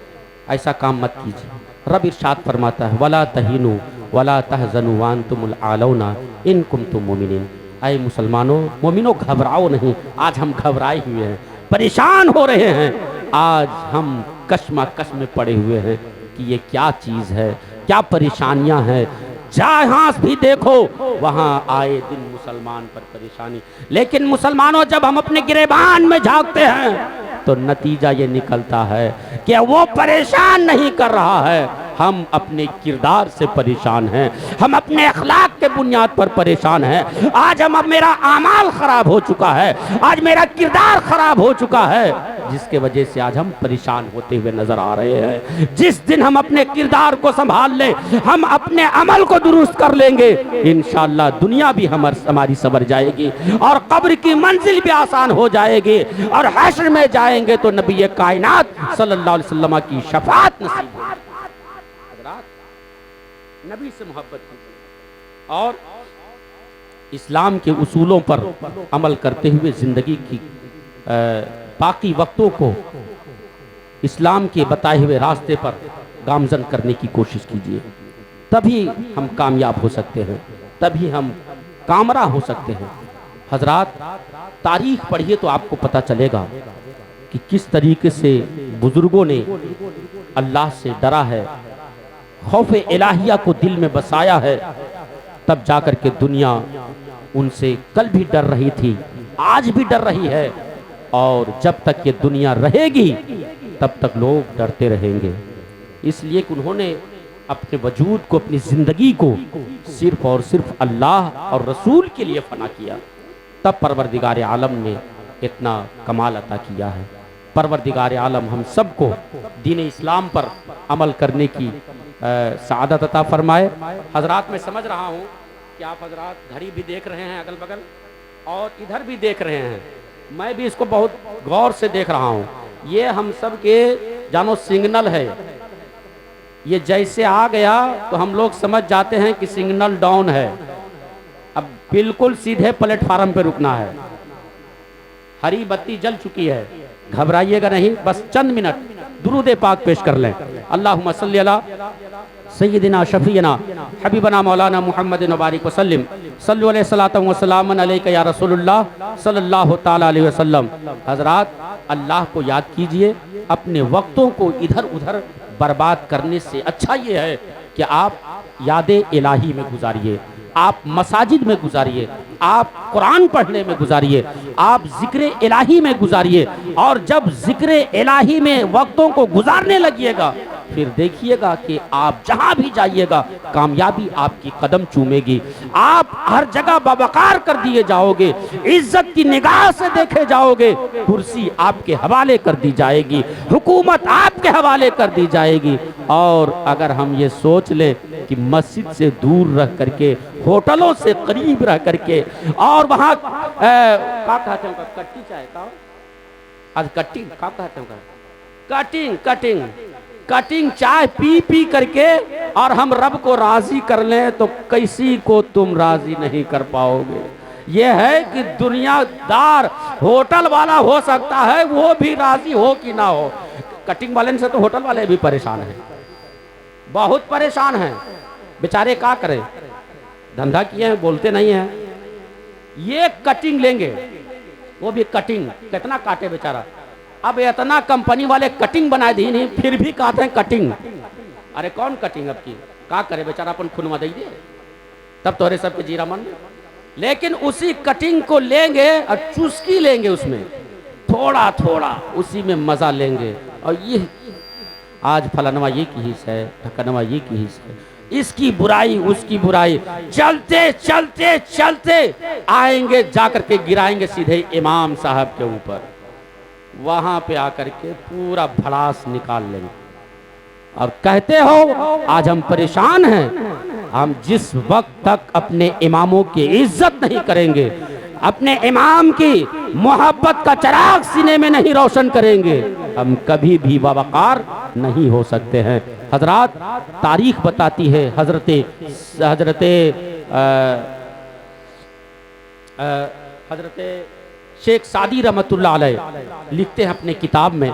ऐसा काम मत कीजिए। रब इरशाद फरमाता है वला तहीनु वला तहज़नु वांतुमुल आलौना इन कुंतुम मुमिनीन। ऐ मुसलमानों मोमिनों घबराओ नहीं। आज हम घबराए हुए हैं, परेशान हो रहे हैं, आज हम कश्मकश में पड़े हुए हैं कि ये क्या चीज़ है, क्या परेशानियां हैं। जहाँ भी देखो वहाँ आए दिन मुसलमान पर परेशानी। लेकिन मुसलमानों जब हम अपने गिरेबान में झांकते हैं तो नतीजा ये निकलता है कि वो परेशान नहीं कर रहा है, हम अपने किरदार से परेशान हैं, हम अपने अखलाक के बुनियाद पर परेशान हैं। आज मेरा आमाल खराब हो चुका है, आज मेरा किरदार खराब हो चुका है, जिसके वजह से आज हम परेशान होते हुए नजर आ रहे हैं। जिस दिन हम अपने किरदार को संभाल लें, हम अपने अमल को दुरुस्त कर लेंगे, इंशाअल्लाह दुनिया भी हमारी सवर जाएगी और कब्र की मंजिल भी आसान हो जाएगी और हश्र में जाएंगे तो नबी कायनात सल्लल्लाहु अलैहि वसल्लम की शफाअत नसीब होगी। नबी से मोहब्बत कीजिए और इस्लाम के उसूलों पर अमल करते हुए जिंदगी की बाकी वक्तों को इस्लाम के बताए हुए रास्ते पर गामजन करने की कोशिश कीजिए। तभी हम कामयाब हो सकते हैं, तभी हम कामरा हो सकते हैं। हजरात तारीख पढ़िए तो आपको पता चलेगा कि किस तरीके से बुजुर्गों ने अल्लाह से डरा है, खौफ इलाहिया को दिल में बसाया है, तब जाकर के दुनिया उनसे कल भी डर रही थी, आज भी डर रही है, और जब तक ये दुनिया रहेगी तब तक लोग डरते रहेंगे। इसलिए कि उन्होंने अपने वजूद को, अपनी ज़िंदगी को सिर्फ और सिर्फ अल्लाह और रसूल के लिए फना किया, तब परवरदिगार आलम ने इतना कमाल अता किया है। परवरदिगार आलम हम सबको दीन इस्लाम पर अमल करने की सआदत अता फरमाए। हजरात मैं समझ रहा हूँ कि आप हजरात घड़ी भी देख रहे हैं अगल बगल और इधर भी देख रहे हैं, मैं भी इसको बहुत गौर से देख रहा हूँ। ये हम सब के जानो सिग्नल है, ये जैसे आ गया तो हम लोग समझ जाते हैं कि सिग्नल डाउन है, अब बिल्कुल सीधे प्लेटफार्म पे रुकना है। हरी बत्ती जल चुकी है, घबराइएगा नहीं, बस चंद मिनट दुरूद पाक पेश कर लें। अल्लाहुम्मा सल्ली अला सय्यिदिना शफीना हबीबना मौलाना मुहम्मद बारिक वसल्लम सल्लु अलैहि सलातम व सलामन अलैका या रसूलुल्लाह सल्लल्लाहु ताला अलैहि वसल्लम। हजरात अल्लाह को याद कीजिए, अपने वक्तों को इधर उधर बर्बाद करने से अच्छा ये है कि आप यादे इलाही में गुजारिए, आप मसाजिद में गुजारिए, आप कुरान पढ़ने में गुजारिए, आप जिक्र इलाही में गुजारिए। और जब जिक्र इलाही में वक्तों को गुजारने लगिएगा फिर देखिएगा कि आप जहां भी जाइएगा कामयाबी आपकी कदम चूमेगी, आप हर जगह बावकार कर दिए जाओगे, इज्जत की निगाह से देखे जाओगे, कुर्सी आपके हवाले कर दी जाएगी, हुकूमत आपके हवाले कर दी जाएगी। और अगर हम ये सोच ले कि मस्जिद से दूर रह करके, होटलों से करीब रह करके और वहाँ क्या कहते हैं कट्टी चाय का आज कटिंग क्या कहते हैं कटिंग कटिंग कटिंग चाय पी पी करके और हम रब को राजी कर लें तो किसी को तुम राजी नहीं कर पाओगे। यह है कि दुनियादार होटल वाला हो सकता है, वो भी राजी हो कि ना हो। कटिंग वाले से तो होटल वाले भी परेशान हैं, बहुत परेशान हैं बेचारे, क्या करें, धंधा किए हैं बोलते नहीं हैं। ये कटिंग लेंगे, वो भी कटिंग, कितना काटे बेचारा। अब इतना कंपनी वाले कटिंग बना दी नहीं, फिर भी कहते हैं कटिंग। अरे कौन कटिंग अब की क्या करे बेचारा, अपन खुनवा दे दे तब तोरे सबके जीरा मन। लेकिन उसी कटिंग को लेंगे और चुस्की लेंगे, उसमें थोड़ा थोड़ा उसी में मजा लेंगे। और ये आज फलानवा ये की हिस्सा है, ढकनवा ये की हिस्सा है, इसकी बुराई उसकी बुराई, चलते चलते चलते आएंगे जाकर के गिराएंगे सीधे इमाम साहब के ऊपर। वहां पे आकर के पूरा भड़ास निकाल लेंगे और कहते हो आज हम परेशान हैं। हम जिस वक्त तक अपने इमामों की इज्जत नहीं करेंगे, अपने इमाम की मोहब्बत का चिराग सीने में नहीं रोशन करेंगे, हम कभी भी बावकार नहीं हो सकते हैं। हजरात तारीख बताती है, हजरते शेख सादी रहमतुल्लाह अलैह लिखते हैं अपने किताब में।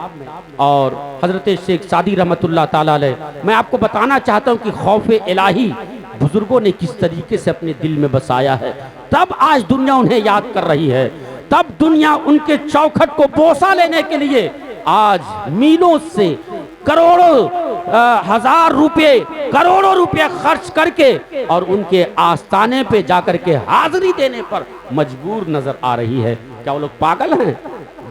और हजरत शेख सादी रहमतुल्लाह ताला अलैह, मैं आपको बताना चाहता हूँ कि खौफ इलाही बुजुर्गों ने किस तरीके से अपने दिल में बसाया है, तब आज दुनिया उन्हें याद कर रही है, तब दुनिया उनके चौखट को बोसा लेने के लिए आज मीलों से करोड़ों हजार रुपए करोड़ों रुपए खर्च करके और उनके आस्थाने पे जाकर के हाजिरी देने पर मजबूर नजर आ रही है। क्या वो लोग पागल हैं?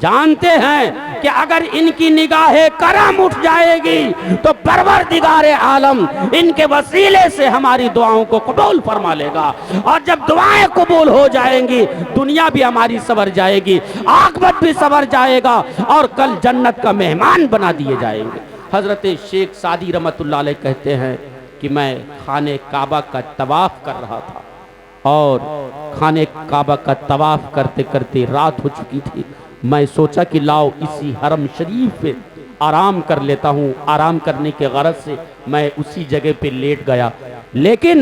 जानते हैं कि अगर इनकी निगाहे करम उठ जाएगी तो परवरदिगारे आलम इनके वसीले से हमारी दुआओं को कबूल फरमा लेगा। और जब दुआएं कबूल हो जाएंगी दुनिया भी हमारी सवर जाएगी, आखिरत भी सवर जाएगा और कल जन्नत का मेहमान बना दिए जाएंगे। हजरत शेख सादी रहमतुल्लाह अलैह कहते हैं कि मैं खाने काबा का तवाफ कर रहा था और खाने काबा का तवाफ करते करते रात हो चुकी थी। मैं सोचा कि लाओ इसी हरम शरीफ पे आराम कर लेता हूँ। आराम करने के गरज से मैं उसी जगह पे लेट गया, लेकिन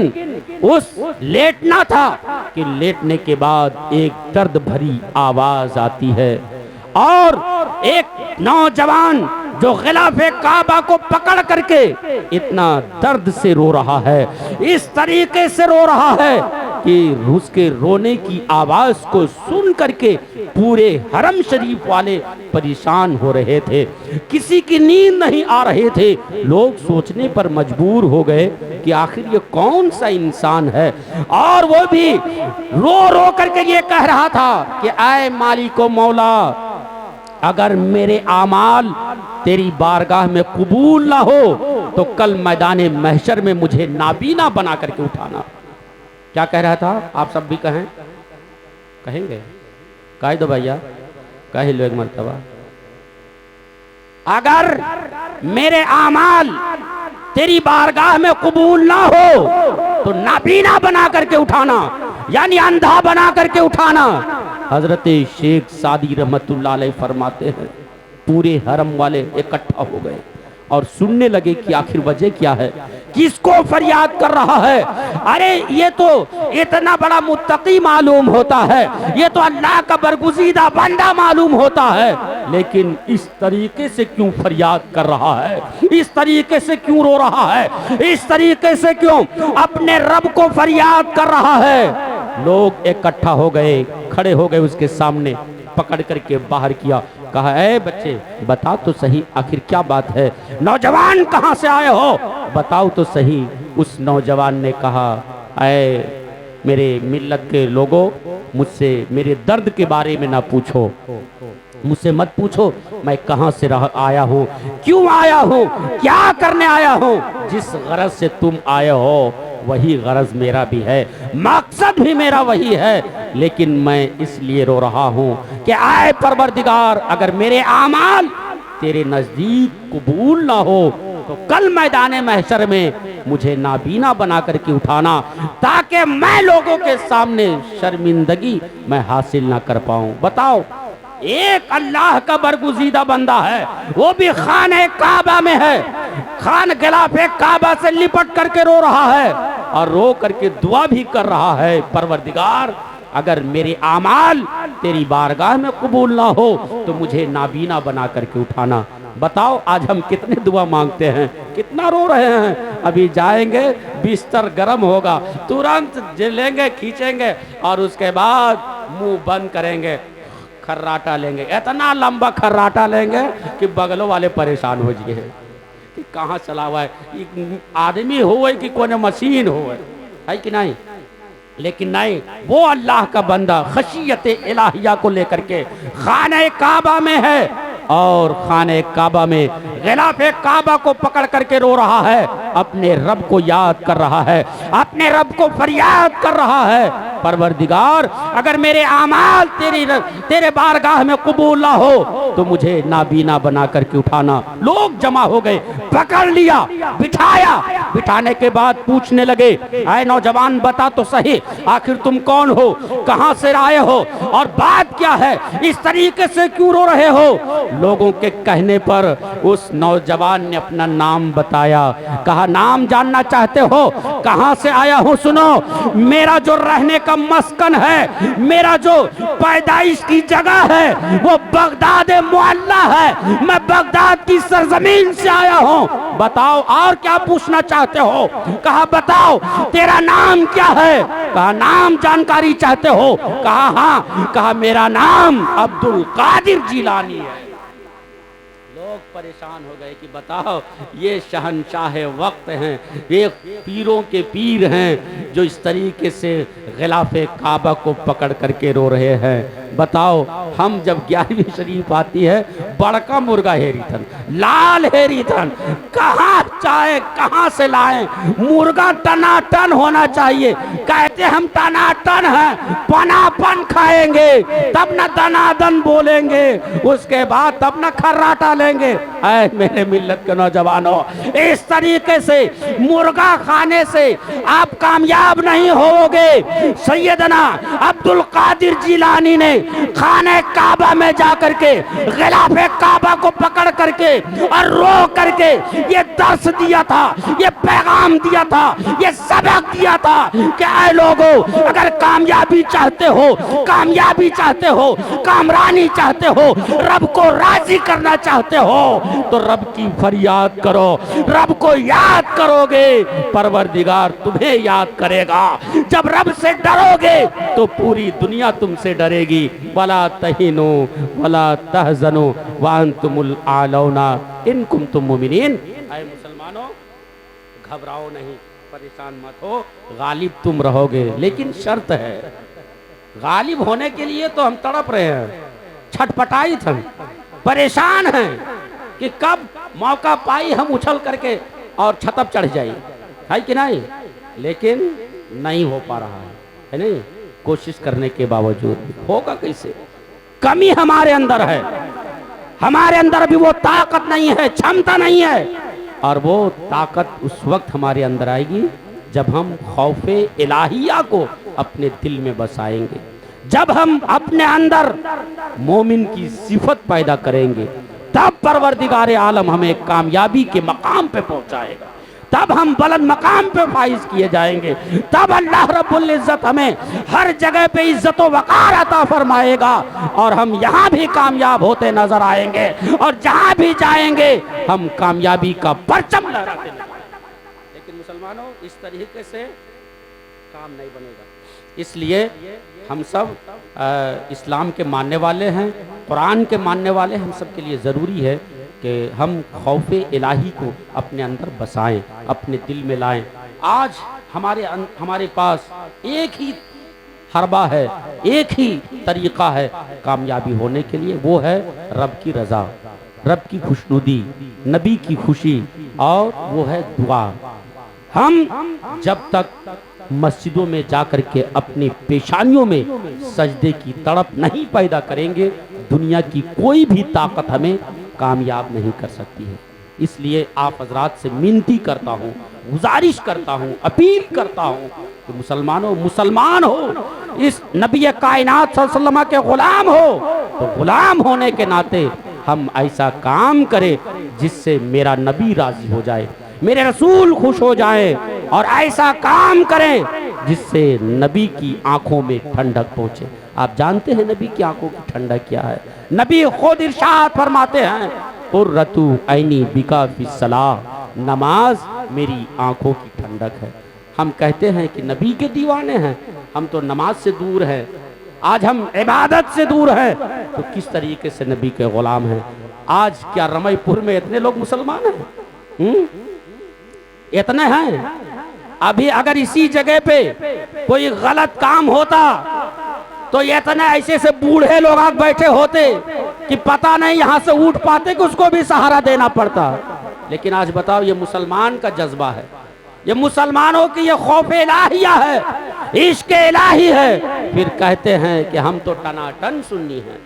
उस लेटना था कि लेटने के बाद एक दर्द भरी आवाज आती है और एक नौजवान जो गिलाफे काबा को पकड़ करके इतना दर्द से रो रहा है, इस तरीके से रो रहा है कि उसके रोने की आवाज को सुन करके पूरे हरम शरीफ वाले परेशान हो रहे थे, किसी की नींद नहीं आ रहे थे। लोग सोचने पर मजबूर हो गए कि आखिर ये कौन सा इंसान है, और वो भी रो रो करके ये कह रहा था कि आए मालिको मौला, अगर मेरे आमाल तेरी बारगाह में कबूल ना हो तो कल मैदान महशर में मुझे नाबीना बना करके उठाना। क्या कह रहा था? आप सब भी कहें, कहेंगे? कह दो भैया, कह लो एक मर्तबा। अगर मेरे आमाल तेरी बारगाह में कबूल ना हो तो नाबीना बना करके उठाना, यानी अंधा बना करके उठाना। हजरत शेख सादी रहमतुल्लाह अलैह फरमाते हैं पूरे हरम वाले इकट्ठा हो गए और सुनने लगे कि आखिर वजह क्या है, किसको फरियाद कर रहा है। अरे ये तो इतना बड़ा मुत्तकी मालूम होता है, ये तो अल्लाह का बरगुज़ीदा बंदा मालूम होता है, लेकिन इस तरीके से क्यों फरियाद कर रहा है, इस तरीके से क्यों रो रहा है, इस तरीके से क्यों अपने रब को फरियाद कर रहा है। लोग इकट्ठा हो गए, खड़े हो गए उसके सामने, पकड़ करके बाहर किया, कहा ऐ बच्चे बता तो सही आखिर क्या बात है, नौजवान कहाँ से आए हो, बताओ तो सही। उस नौजवान ने कहा ऐ मेरे मिल्लत के लोगों, मुझसे मेरे दर्द के बारे में ना पूछो, मुझसे मत पूछो मैं कहाँ से आया हूँ, क्यों आया हूँ, क्या करने आया हूँ। जिस गरज से तुम आए हो वही गरज मेरा भी है, मकसद भी मेरा वही है, लेकिन मैं इसलिए रो रहा हूँ कि आए परवरदिगार अगर मेरे आमाल तेरे नजदीक कबूल ना हो तो कल मैदान महशर में मुझे नाबीना बना करके उठाना, ताकि मैं लोगों के सामने शर्मिंदगी मैं हासिल ना कर पाऊं। बताओ, एक अल्लाह का बरगुज़ीदा बंदा है, वो भी खाने काबा में है, खान गिलाफे काबा से लिपट करके रो रहा है और रो करके दुआ भी कर रहा है परवरदिगार अगर मेरे आमाल तेरी बारगाह में कबूल ना हो तो मुझे नाबीना बना करके उठाना। बताओ आज हम कितने दुआ मांगते हैं, कितना रो रहे हैं। अभी जाएंगे बिस्तर गर्म होगा, तुरंत लेंगे खींचेंगे और उसके बाद मुंह बंद करेंगे, खर्राटा लेंगे, इतना लंबा खर्राटा लेंगे कि बगलों वाले परेशान हो जाए कि कहाँ चला हुआ है, आदमी हो कि कोई मशीन हो, है कि नहीं। लेकिन नहीं, वो अल्लाह का बंदा खशियत इलाहिया को लेकर के खाने काबा में है और खाने काबा में गिलाफे काबा को पकड़ करके रो रहा है, अपने रब को याद कर रहा है, अपने रब को फरियाद कर रहा है परवरदिगार अगर मेरे आमाल तेरे बारगाह में कबूल ना हो तो मुझे नाबीना बना करके उठाना। लोग जमा हो गए, पकड़ लिया, बिठाया, बिठाने के बाद पूछने लगे आए नौजवान बता तो सही आखिर तुम कौन हो, कहां से आए हो और बात क्या है, इस तरीके से क्यों रो रहे हो। लोगों के कहने पर उस नौजवान ने अपना नाम बताया, कहा नाम जानना चाहते हो, कहां से आया हूं, सुनो मेरा जो रहने का मस्कन है, मेरा जो पैदाइश की जगह है वो बगदाद मुअल्ला है, मैं बगदाद की सरजमीन से आया हूं, बताओ और क्या पूछना चाहते हो। कहा बताओ तेरा नाम क्या है, कहा नाम जानकारी चाहते हो, कहा हाँ, कहा मेरा नाम अब्दुल कादिर जिलानी है। लोग परेशान हो गए कि बताओ ये शहनशाह वक्त हैं, ये पीरों के पीर हैं जो इस तरीके से गिलाफे काबा को पकड़ करके रो रहे हैं। बताओ हम जब 11वीं शरीफ आती है बड़का मुर्गा हेरी थन, लाल हेरी थन, कहाँ चाहे कहाँ से लाएं, मुर्गा टनाटन होना चाहिए। कहते हम टनाटन हैं, पनापन खाएंगे तब न दनादन बोलेंगे, उसके बाद तब न खर्राटा लेंगे। ऐ मेरे मिल्लत के नौजवानों, इस तरीके से मुर्गा खाने से आप कामयाब नहीं होगे। सैयदना अब्दुल कादिर जिलानी ने खाने काबा में जाकर के गिलाफे काबा को पकड़ करके और रो करके ये दर्स दिया था, ये पैगाम दिया था, ये सबक दिया था कि ऐ लोगों अगर कामयाबी चाहते हो, कामयाबी चाहते हो, कामरानी चाहते हो, रब को राजी करना चाहते हो तो रब की फरियाद करो, रब को याद करोगे परवरदिगार तुम्हें याद करेगा। जब रब से डरोगे तो पूरी दुनिया तुमसे डरेगी। वला तहिनु वला तहजनु वांतुमुल आलौना इन कुंतुम मुमिनीन। ऐ मुसलमानों घबराओ नहीं, परेशान मत हो, गालिब तुम रहोगे, लेकिन शर्त है, गालिब होने के लिए तो हम तड़प रहे हैं, छटपटाई हम, परेशान हैं कि कब मौका पाई हम उछल करके और छतप चढ़ जाए, है कि नहीं, लेकिन नहीं हो पा रहा है नहीं, कोशिश करने के बावजूद होगा कैसे। कमी हमारे अंदर है, हमारे अंदर भी वो ताकत नहीं है, क्षमता नहीं है और वो ताकत उस वक्त हमारे अंदर आएगी जब हम खौफे इलाहिया को अपने दिल में बसाएंगे, जब हम अपने अंदर मोमिन की सिफत पैदा करेंगे, तब परवरदिगार आलम हमें कामयाबी के मकाम पे पहुंचाएगा, तब हम बुलंद मकाम पे फाइज किए जाएंगे, तब अल्लाह रब्बुल इज्जत हमें हर जगह पे इज्जत व वक़ार अता फरमाएगा और हम यहाँ भी कामयाब होते नजर आएंगे और जहाँ भी जाएंगे हम कामयाबी का परचम लहराते नजर आएंगे। लेकिन मुसलमानों, इस तरीके से काम नहीं बनेगा। इसलिए हम सब इस्लाम के मानने वाले हैं, कुरान के मानने वाले, हम सब के लिए ज़रूरी है कि हम खौफ इलाही को अपने अंदर बसाएं, अपने दिल में लाएं। आज हमारे पास एक ही हरबा है, एक ही तरीक़ा है कामयाबी होने के लिए, वो है रब की रज़ा, रब की खुशनुदी, नबी की खुशी, और वो है दुआ। हम जब तक मस्जिदों में जाकर के अपनी पेशानियों में सजदे की तड़प नहीं पैदा करेंगे, दुनिया की कोई भी ताकत हमें कामयाब नहीं कर सकती है। इसलिए आप हजरात से विनती करता हूँ, गुजारिश करता हूँ, अपील करता हूँ कि मुसलमानों, मुसलमान हो, इस नबी कायनात सल्लल्लाहु अलैहि वसल्लम के गुलाम हो, तो गुलाम होने के नाते हम ऐसा काम करें जिससे मेरा नबी राजी हो जाए, मेरे रसूल खुश हो जाए, और ऐसा काम करें जिससे नबी की आंखों में ठंडक पहुंचे। आप जानते हैं नबी की आंखों की ठंडक क्या है? नबी खुद इरशाद फरमाते हैं, कुर्रतु ऐनी बिका फिस्सलाह, नमाज मेरी आंखों की ठंडक है। हम कहते हैं कि नबी के दीवाने हैं, हम तो नमाज से दूर हैं, आज हम इबादत से दूर हैं, तो किस तरीके से नबी के गुलाम हैं? आज क्या रमईपुर में इतने लोग मुसलमान हैं? इतने हैं? अभी अगर इसी जगह पे कोई गलत काम होता तो इतने ऐसे से बूढ़े लोग आग बैठे होते कि पता नहीं यहाँ से उठ पाते कि उसको भी सहारा देना पड़ता। लेकिन आज बताओ, ये मुसलमान का जज्बा है, ये मुसलमानों की ये खौफ इलाहिया है, इश्क इलाही है, फिर कहते हैं कि हम तो टनाटन सुन्नी हैं।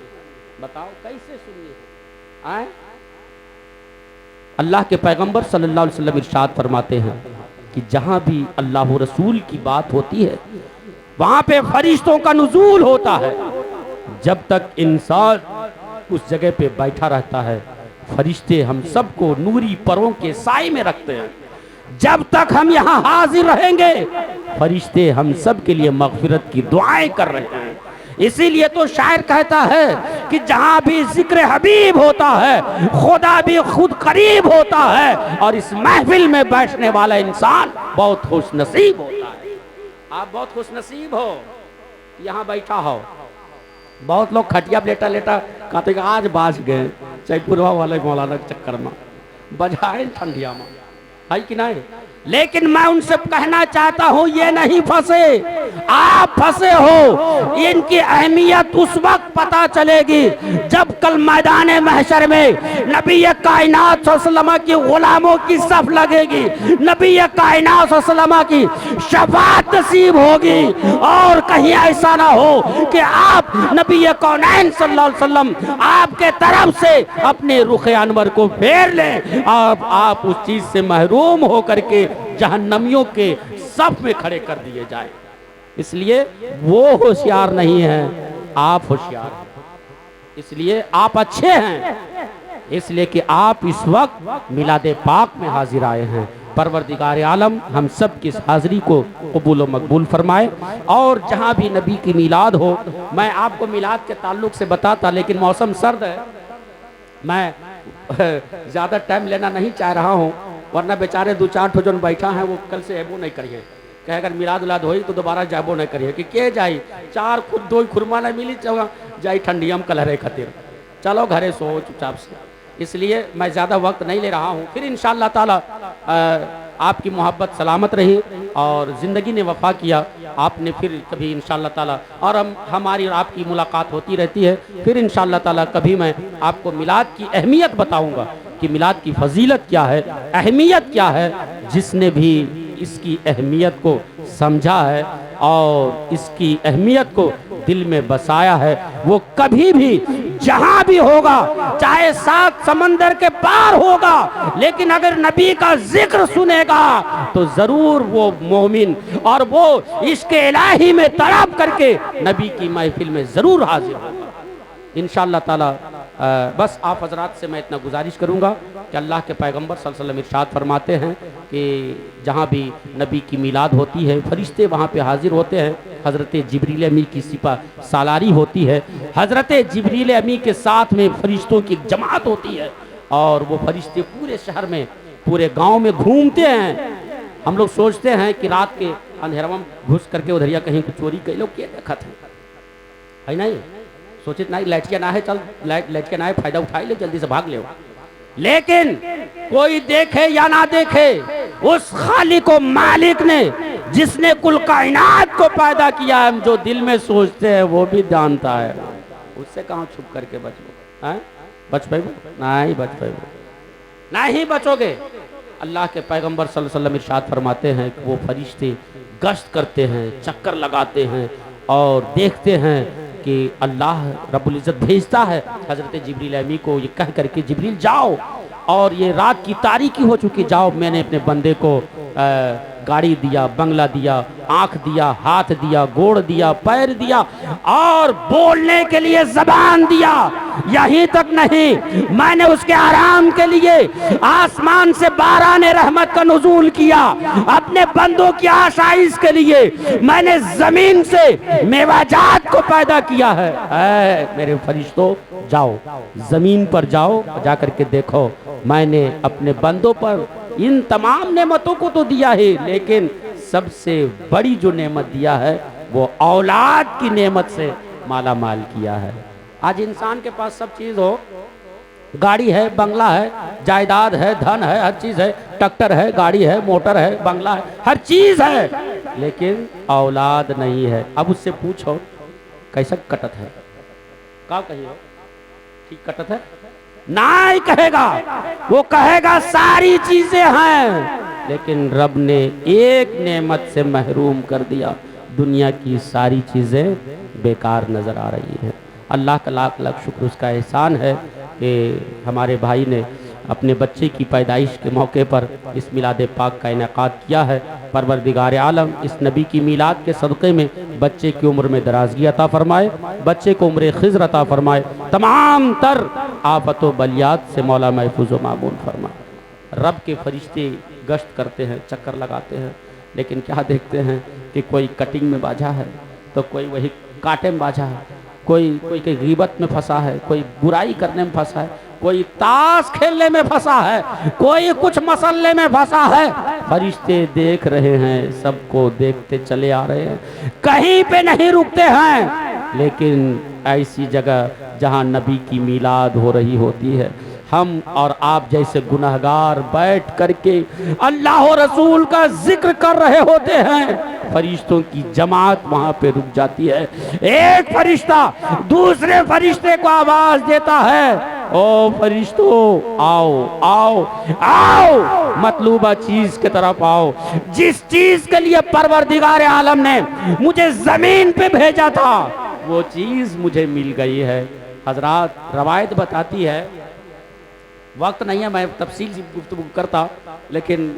बताओ कैसे सुन्नी है? अल्लाह के पैगंबर सल्लल्लाहु अलैहि वसल्लम इरशाद फरमाते हैं कि जहाँ भी अल्लाह रसूल की बात होती है वहाँ पे फरिश्तों का नुज़ूल होता है। जब तक इंसान उस जगह पे बैठा रहता है, फरिश्ते हम सबको नूरी परों के साए में रखते हैं। जब तक हम यहाँ हाजिर रहेंगे, फरिश्ते हम सब के लिए मग़फ़िरत की दुआएं कर रहे हैं। इसीलिए तो शायर कहता है कि जहाँ भी जिक्र हबीब होता है, खुदा भी खुद करीब होता है, और इस महफिल में बैठने वाला इंसान बहुत खुशनसीब होता है। आप बहुत खुशनसीब हो, यहाँ बैठा हो। बहुत लोग खटिया लेटा लेटा कहते आज बाज गए चैपुरवा वाले मौलाना के चक्कर में, बजाए ठंडिया में, है कि नहीं? लेकिन मैं उनसे कहना चाहता हूं, ये नहीं फंसे, आप फंसे हो। इनकी अहमियत उस वक्त पता चलेगी जब कल मैदान महशर में नबी कायनात सल्लल्लाहु अलैहि वसल्लम की गुलामों की सफ लगेगी, नबी कायनात सल्लल्लाहु अलैहि वसल्लम की शफाअत नसीब होगी। और कहीं ऐसा ना हो कि आप नबी कौनैन सल्लल्लाहु अलैहि वसल्लम आपके तरफ से अपने रुख अनवर को फेर लें, आप उस चीज से महरूम होकर के जहन्नमियों के सफ में खड़े कर दिए जाए। इसलिए वो होशियार नहीं है, आप होशियार हैं। इसलिए आप अच्छे हैं, इसलिए कि आप इस वक्त मिलादे पाक में हाजिर आए हैं। परवरदिगार आलम हम सब की इस हाजिरी को कबूल व मकबूल फरमाए। और जहाँ भी नबी की मिलाद हो, मैं आपको मिलाद के ताल्लुक से बताता, लेकिन मौसम सर्द है, मैं ज़्यादा टाइम लेना नहीं चाह रहा हूँ, वरना बेचारे दो चार ठो जन बैठा हैं वो कल से एबो नहीं करिए, कहे अगर मिलाद उलाद होई तो दोबारा जाबो नहीं करिए कि के जाई, चार खुद दो खुरमा नहीं मिली जाई ठंडियम कलहरे खातिर, चलो घरे सो चुपचाप से। इसलिए मैं ज़्यादा वक्त नहीं ले रहा हूँ। फिर इंशाअल्लाह ताला आपकी मोहब्बत सलामत रही और ज़िंदगी ने वफ़ा किया, आपने फिर कभी इंशाअल्लाह ताला, और हमारी और आपकी मुलाकात होती रहती है। फिर इंशाअल्लाह ताला कभी मैं आपको मिलाद की अहमियत बताऊँगा कि मिलाद की फजीलत क्या है, अहमियत क्या है। जिसने भी इसकी अहमियत को समझा है और इसकी अहमियत को दिल में बसाया है, वो कभी भी जहां भी होगा, चाहे 7 समंदर के पार होगा, लेकिन अगर नबी का जिक्र सुनेगा तो जरूर वो मोमिन और वो इश्क इलाही में तड़प करके नबी की महफिल में जरूर हाजिर होगा इंशाअल्लाह ताला। बस आप हजरात से मैं इतना गुजारिश करूंगा कि अल्लाह के पैगंबर सल्लल्लाहु अलैहि वसल्लम इरशाद फरमाते हैं कि जहाँ भी नबी की मिलाद होती है फरिश्ते वहाँ पे हाजिर होते हैं। हज़रत जिब्रील अमी की सिपा सालारी होती है, हज़रत जिब्रील अमी के साथ में फरिश्तों की एक जमात होती है और वो फरिश्ते पूरे शहर में पूरे गाँव में घूमते हैं। हम लोग सोचते हैं कि रात के अंधेरवा में घुस करके उधरिया कहीं कुछ चोरी कई लोग किए देखा है नहीं, सोचित नहीं लाइट ना है, चल लाइट के ना है, फायदा उठाई ले, जल्दी से भाग ले। लेकिन कोई देखे या ना देखे, उस खालिक को मालिक ने जिसने कुल कायनात को पैदा किया है, जो दिल में सोचते हैं वो भी जानता है। उससे कहाँ छुप करके बचो, हैं? बच पाए? नहीं बच पाए, नहीं बचोगे। अल्लाह के पैगंबर सल्लल्लाहु अलैहि वसल्लम इरशाद फरमाते हैं कि वो फरिश्ते गश्त करते हैं, चक्कर लगाते हैं और देखते हैं कि अल्लाह रब्बुल इज़्ज़त भेजता है हज़रत जिब्रील अमी को ये कह करके, जिब्रील जाओ, और ये रात की तारीकी हो चुकी, जाओ मैंने अपने बंदे को गाड़ी दिया, बंगला दिया, आँख दिया, हाथ दिया, गोड़ दिया, पैर दिया और बोलने के लिए ज़बान दिया। यहीं तक नहीं, मैंने उसके आराम के लिए आसमान से बाराने रहमत का नुज़ूल किया, अपने बंदों की आशाइश के लिए मैंने जमीन से मेवाजात को पैदा किया है। मेरे फरिश्तों जाओ, जमीन पर जाओ, जा करके देखो मैंने अपने बंदों पर इन तमाम नेमतों को तो दिया है, लेकिन सबसे बड़ी जो नेमत दिया है वो औलाद की नेमत से माला माल किया है। आज इंसान के पास सब चीज़ हो, गाड़ी है, बंगला है, जायदाद है, धन है, हर चीज़ है, ट्रैक्टर है, गाड़ी है, मोटर है, बंगला है, हर चीज़ है, लेकिन औलाद नहीं है। अब उससे पूछो कैसा कटत है, क्या कहिए ठीक कटत है? नहीं कहेगा, वो कहेगा सारी चीजें हैं, लेकिन रब ने एक नेमत से महरूम कर दिया, दुनिया की सारी चीजें बेकार नजर आ रही हैं। अल्लाह का लाख लाख शुक्र, उसका एहसान है कि हमारे भाई ने अपने बच्चे की पैदाइश के मौके पर इस मिलाद पाक का इनेकाद किया है। परवरदिगार आलम इस नबी की मिलाद के सदक़े में बच्चे की उम्र में दराजगी अता फरमाए, बच्चे को उम्र खिज़्र अता फरमाए, तमाम तर आफत व बलियात से मौला महफूज व मामून फरमाए। रब के फरिश्ते गश्त करते हैं, चक्कर लगाते हैं, लेकिन क्या देखते हैं कि कोई कटिंग में बाझा है तो कोई वही कांटे में बाझा है, कोई के गीबत में फंसा है, कोई बुराई करने में फंसा है, कोई ताश खेलने में फंसा है, कोई कुछ मसले में फंसा है। फरिश्ते देख रहे हैं, सबको देखते चले आ रहे हैं, कहीं पे नहीं रुकते हैं। लेकिन ऐसी जगह जहां नबी की मिलाद हो रही होती है, हम और आप जैसे गुनहगार बैठ करके अल्लाह और रसूल का जिक्र कर रहे होते हैं, फरिश्तों की जमात वहां पे रुक जाती है। एक फरिश्ता दूसरे फरिश्ते को आवाज देता है, ओ फरिश्तों आओ आओ आओ, मतलूबा चीज की तरफ आओ, जिस चीज के लिए परवरदिगार आलम ने मुझे जमीन पे भेजा था वो चीज मुझे मिल गई है। हजरात, रवायत बताती है, वक्त नहीं है मैं तफसील से गुफ्तगू करता, लेकिन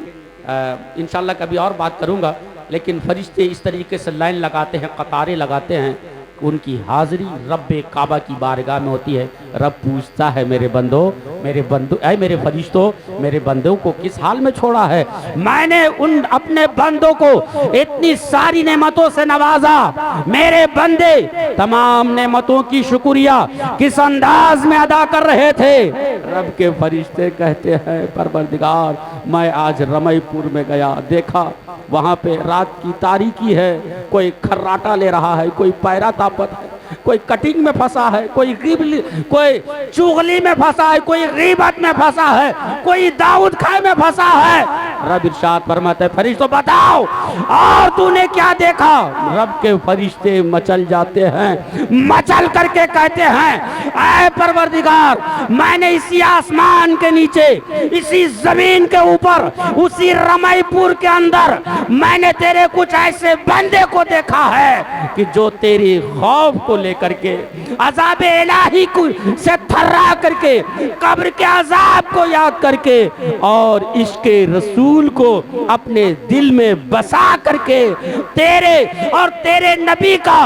इंशाल्लाह कभी और बात करूंगा। लेकिन फरिश्ते इस तरीके से लाइन लगाते हैं, कतारें लगाते हैं, उनकी हाजिरी रब्बे काबा की बारगाह में होती है। रब पूछता है, मेरे बंदो मेरे फरिश्तों, मेरे बंदों को किस हाल में छोड़ा है? मैंने उन अपने बंदों को इतनी सारी नेमतों से नवाजा, मेरे बंदे तमाम नेमतों की शुक्रिया किस अंदाज में अदा कर रहे थे? रब के फरिश्ते कहते हैं, परवरदिगार मैं आज रमईपुर में गया, देखा वहाँ पे रात की तारीकी है, कोई खर्राटा ले रहा है, कोई पैरा तापत है, कोई कटिंग में फंसा है, कोई चुगली में फंसा है, कोई गीबत में फंसा है, कोई दाऊद खाए में फंसा है। रब इरशाद फरमाते हैं, फरिश्तों बताओ और तूने क्या देखा? रब के फरिश्ते मचल जाते हैं, मचल करके कहते हैं, ऐ परवरदिगार मैंने इसी आसमान के नीचे, इसी जमीन के ऊपर, उसी रमईपुर के अंदर मैंने तेरे कुछ ऐसे बंदे को देखा है कि जो तेरी खौफ को लेकर करके, अज़ाब इलाही को से थर्रा करके, कब्र के अज़ाब को याद करके और इश्क़े रसूल को अपने दिल में बसा करके तेरे और तेरे नबी का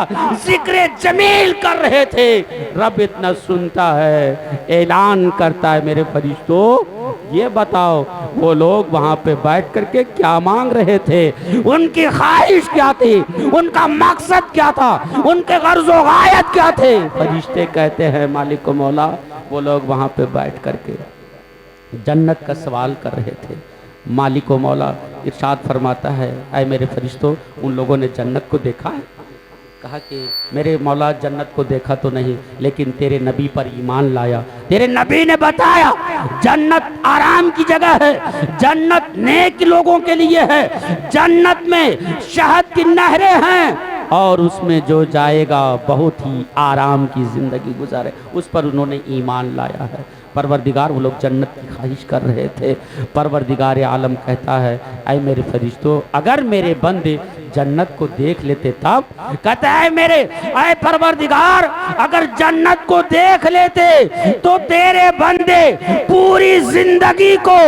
जिक्र जमील कर रहे थे। रब इतना सुनता है, ऐलान करता है, मेरे फरिश्तों ये बताओ वो लोग वहां पे बैठ करके क्या मांग रहे थे, उनकी ख्वाहिश क्या थी, उनका मकसद क्या था, उनके गर्ज़ो गायत क्या थे। फरिश्ते कहते हैं मालिक को मौला, वो लोग वहां पे बैठ करके जन्नत का सवाल कर रहे थे। मालिक व मौला इरशाद फरमाता है, ऐ मेरे फरिश्तों उन लोगों ने जन्नत को देखा है? कहा कि मेरे मौला जन्नत को देखा तो नहीं, लेकिन तेरे नबी पर ईमान लाया। तेरे नबी ने बताया जन्नत आराम की जगह है, जन्नत नेक लोगों के लिए है, जन्नत में शहद की नहरें हैं और उसमें जो जाएगा बहुत ही आराम की ज़िंदगी गुजारे, उस पर उन्होंने ईमान लाया है। परवरदिगार वो लोग जन्नत की ख्वाहिश कर रहे थे। परवरदिगार आलम कहता है, ऐ मेरे फरिश्तों अगर मेरे बंदे जन्नत को देख लेते तब। कहता है मेरे ऐ परवरदिगार अगर जन्नत को देख लेते तो तेरे बंदे पूरी जिंदगी को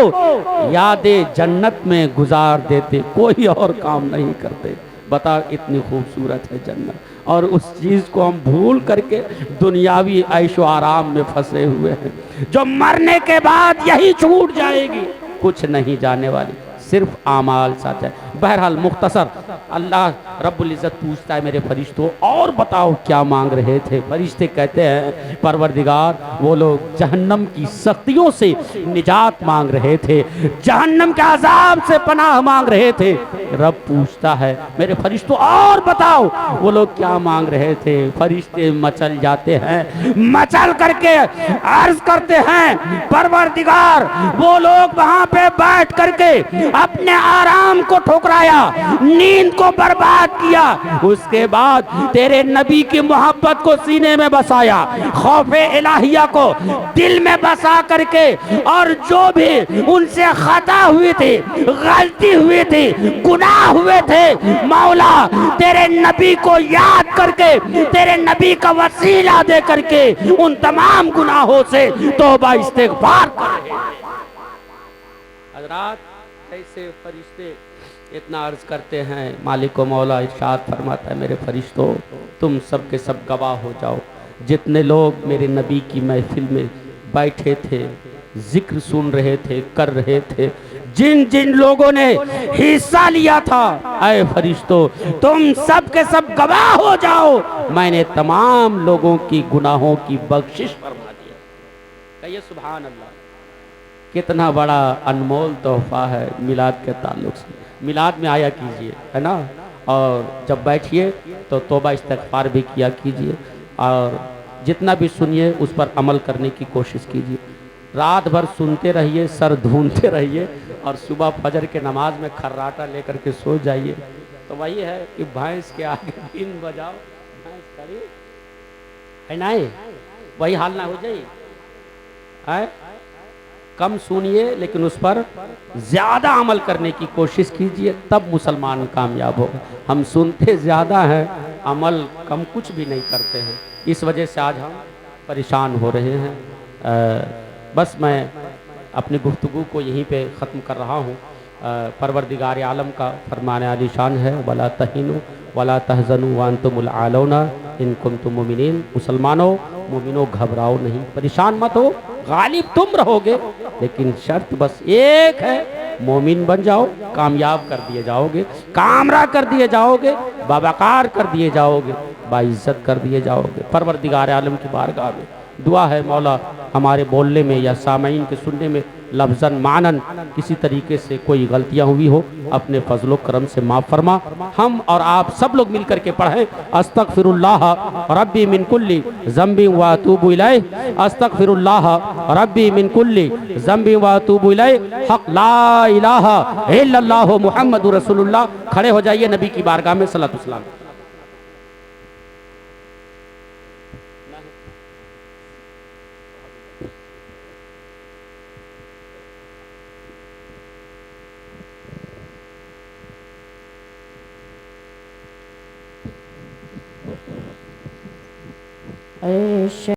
यादें जन्नत में गुजार देते, कोई और काम नहीं करते। बता इतनी खूबसूरत है जन्नत, और उस चीज़ को हम भूल करके दुनियावी ऐशो आराम में फंसे हुए हैं, जो मरने के बाद यही छूट जाएगी, कुछ नहीं जाने वाली, सिर्फ आमाल साथ है। बहरहाल मुख्तसर अल्लाह रब्बुल इज़्ज़त पूछता है मेरे फरिश्तों और बताओ क्या मांग रहे थे। फरिश्ते कहते हैं परवरदिगार वो लोग जहन्नम की सख्तियों से निजात मांग रहे थे, जहन्नम के अजाब से पनाह मांग रहे थे। रब पूछता है मेरे फरिश्तों और बताओ वो लोग क्या मांग रहे थे। फरिश्ते मचल जाते हैं, मचल करके अर्ज करते हैं परवरदिगार वो लोग वहां पे बैठ करके अपने आराम को ठुकराया, नींद को बर्बाद किया, उसके बाद तेरे नबी की मोहब्बत को सीने में बसाया, खौफे इलाहिया को दिल में बसा करके, और जो भी उनसे खता हुई थी, गलती हुई थी, गुनाह हुए थे, मौला तेरे नबी को याद करके, तेरे नबी का वसीला दे करके उन तमाम गुनाहों से तौबा इस्तिग़फ़ार कर। हज़रात कैसे फरिश्ते इतना अर्ज करते हैं, मालिक व मौला इरशाद फरमाता है मेरे फरिश्तों तुम सब के सब गवाह हो जाओ, जितने लोग मेरे नबी की महफिल में बैठे थे, जिक्र सुन रहे थे, कर रहे थे, जिन जिन लोगों ने हिस्सा लिया था, ऐ फरिश्तों तुम सब के सब गवाह हो जाओ, मैंने तमाम लोगों की गुनाहों की बख्शिश फरमा दिया। कहिए सुभान अल्लाह। कितना बड़ा अनमोल तोहफा है मिलाद के ताल्लुक से। मिलाद में आया कीजिए, है ना, और जब बैठिए तो तौबा इस्तिग़फ़ार भी किया कीजिए, और जितना भी सुनिए उस पर अमल करने की कोशिश कीजिए। रात भर सुनते रहिए, सर ढूंढते रहिए, और सुबह फजर के नमाज में खर्राटा लेकर के सो जाइए। तो वही है कि भैंस के आगे बीन बजाओ, भैंस खड़ी है ना, वही हाल ना हो जाए। कम सुनिए लेकिन उस पर ज़्यादा अमल करने की कोशिश कीजिए, तब मुसलमान कामयाब होगा। हम सुनते ज़्यादा हैं, अमल कम कुछ भी नहीं करते हैं, इस वजह से आज हम परेशान हो रहे हैं। बस मैं अपनी गुफ्तगू को यहीं पे ख़त्म कर रहा हूँ। परवरदिगार आलम का फरमान आलीशान है, वला तहीनु वला तहज़नु व अंतुमुल आलौना इन कुंतुम मुमिनीन। मुसलमानों मोमिनो घबराओ नहीं, परेशान मत हो, गालिब तुम रहोगे, लेकिन शर्त बस एक है, मोमिन बन जाओ, कामयाब कर दिए जाओगे, कामरा कर दिए जाओगे, बाबाकार कर दिए जाओगे, बाइज्जत कर दिए जाओगे। परवरदिगार आलम की बारगाह में दुआ है मौला हमारे बोलने में या सामईन के सुनने में लफ्ज़न मानन किसी तरीके से कोई गलतियाँ हुई हो, अपने फजलो करम से माफ़ फरमा। हम और आप सब लोग मिल करके पढ़ें अस्तगफिरुल्लाह रब्बी मिन कुल्ली ज़म्बि व अतूबु इलैह, अस्तगफिरुल्लाह रब्बी मिन कुल्ली ज़म्बि व अतूबु इलैह, हक़ ला इलाहा इल्लल्लाहु मुहम्मदुर रसूलुल्लाह। खड़े हो जाइए नबी की बारगाह में सलातो सलाम। ऐसे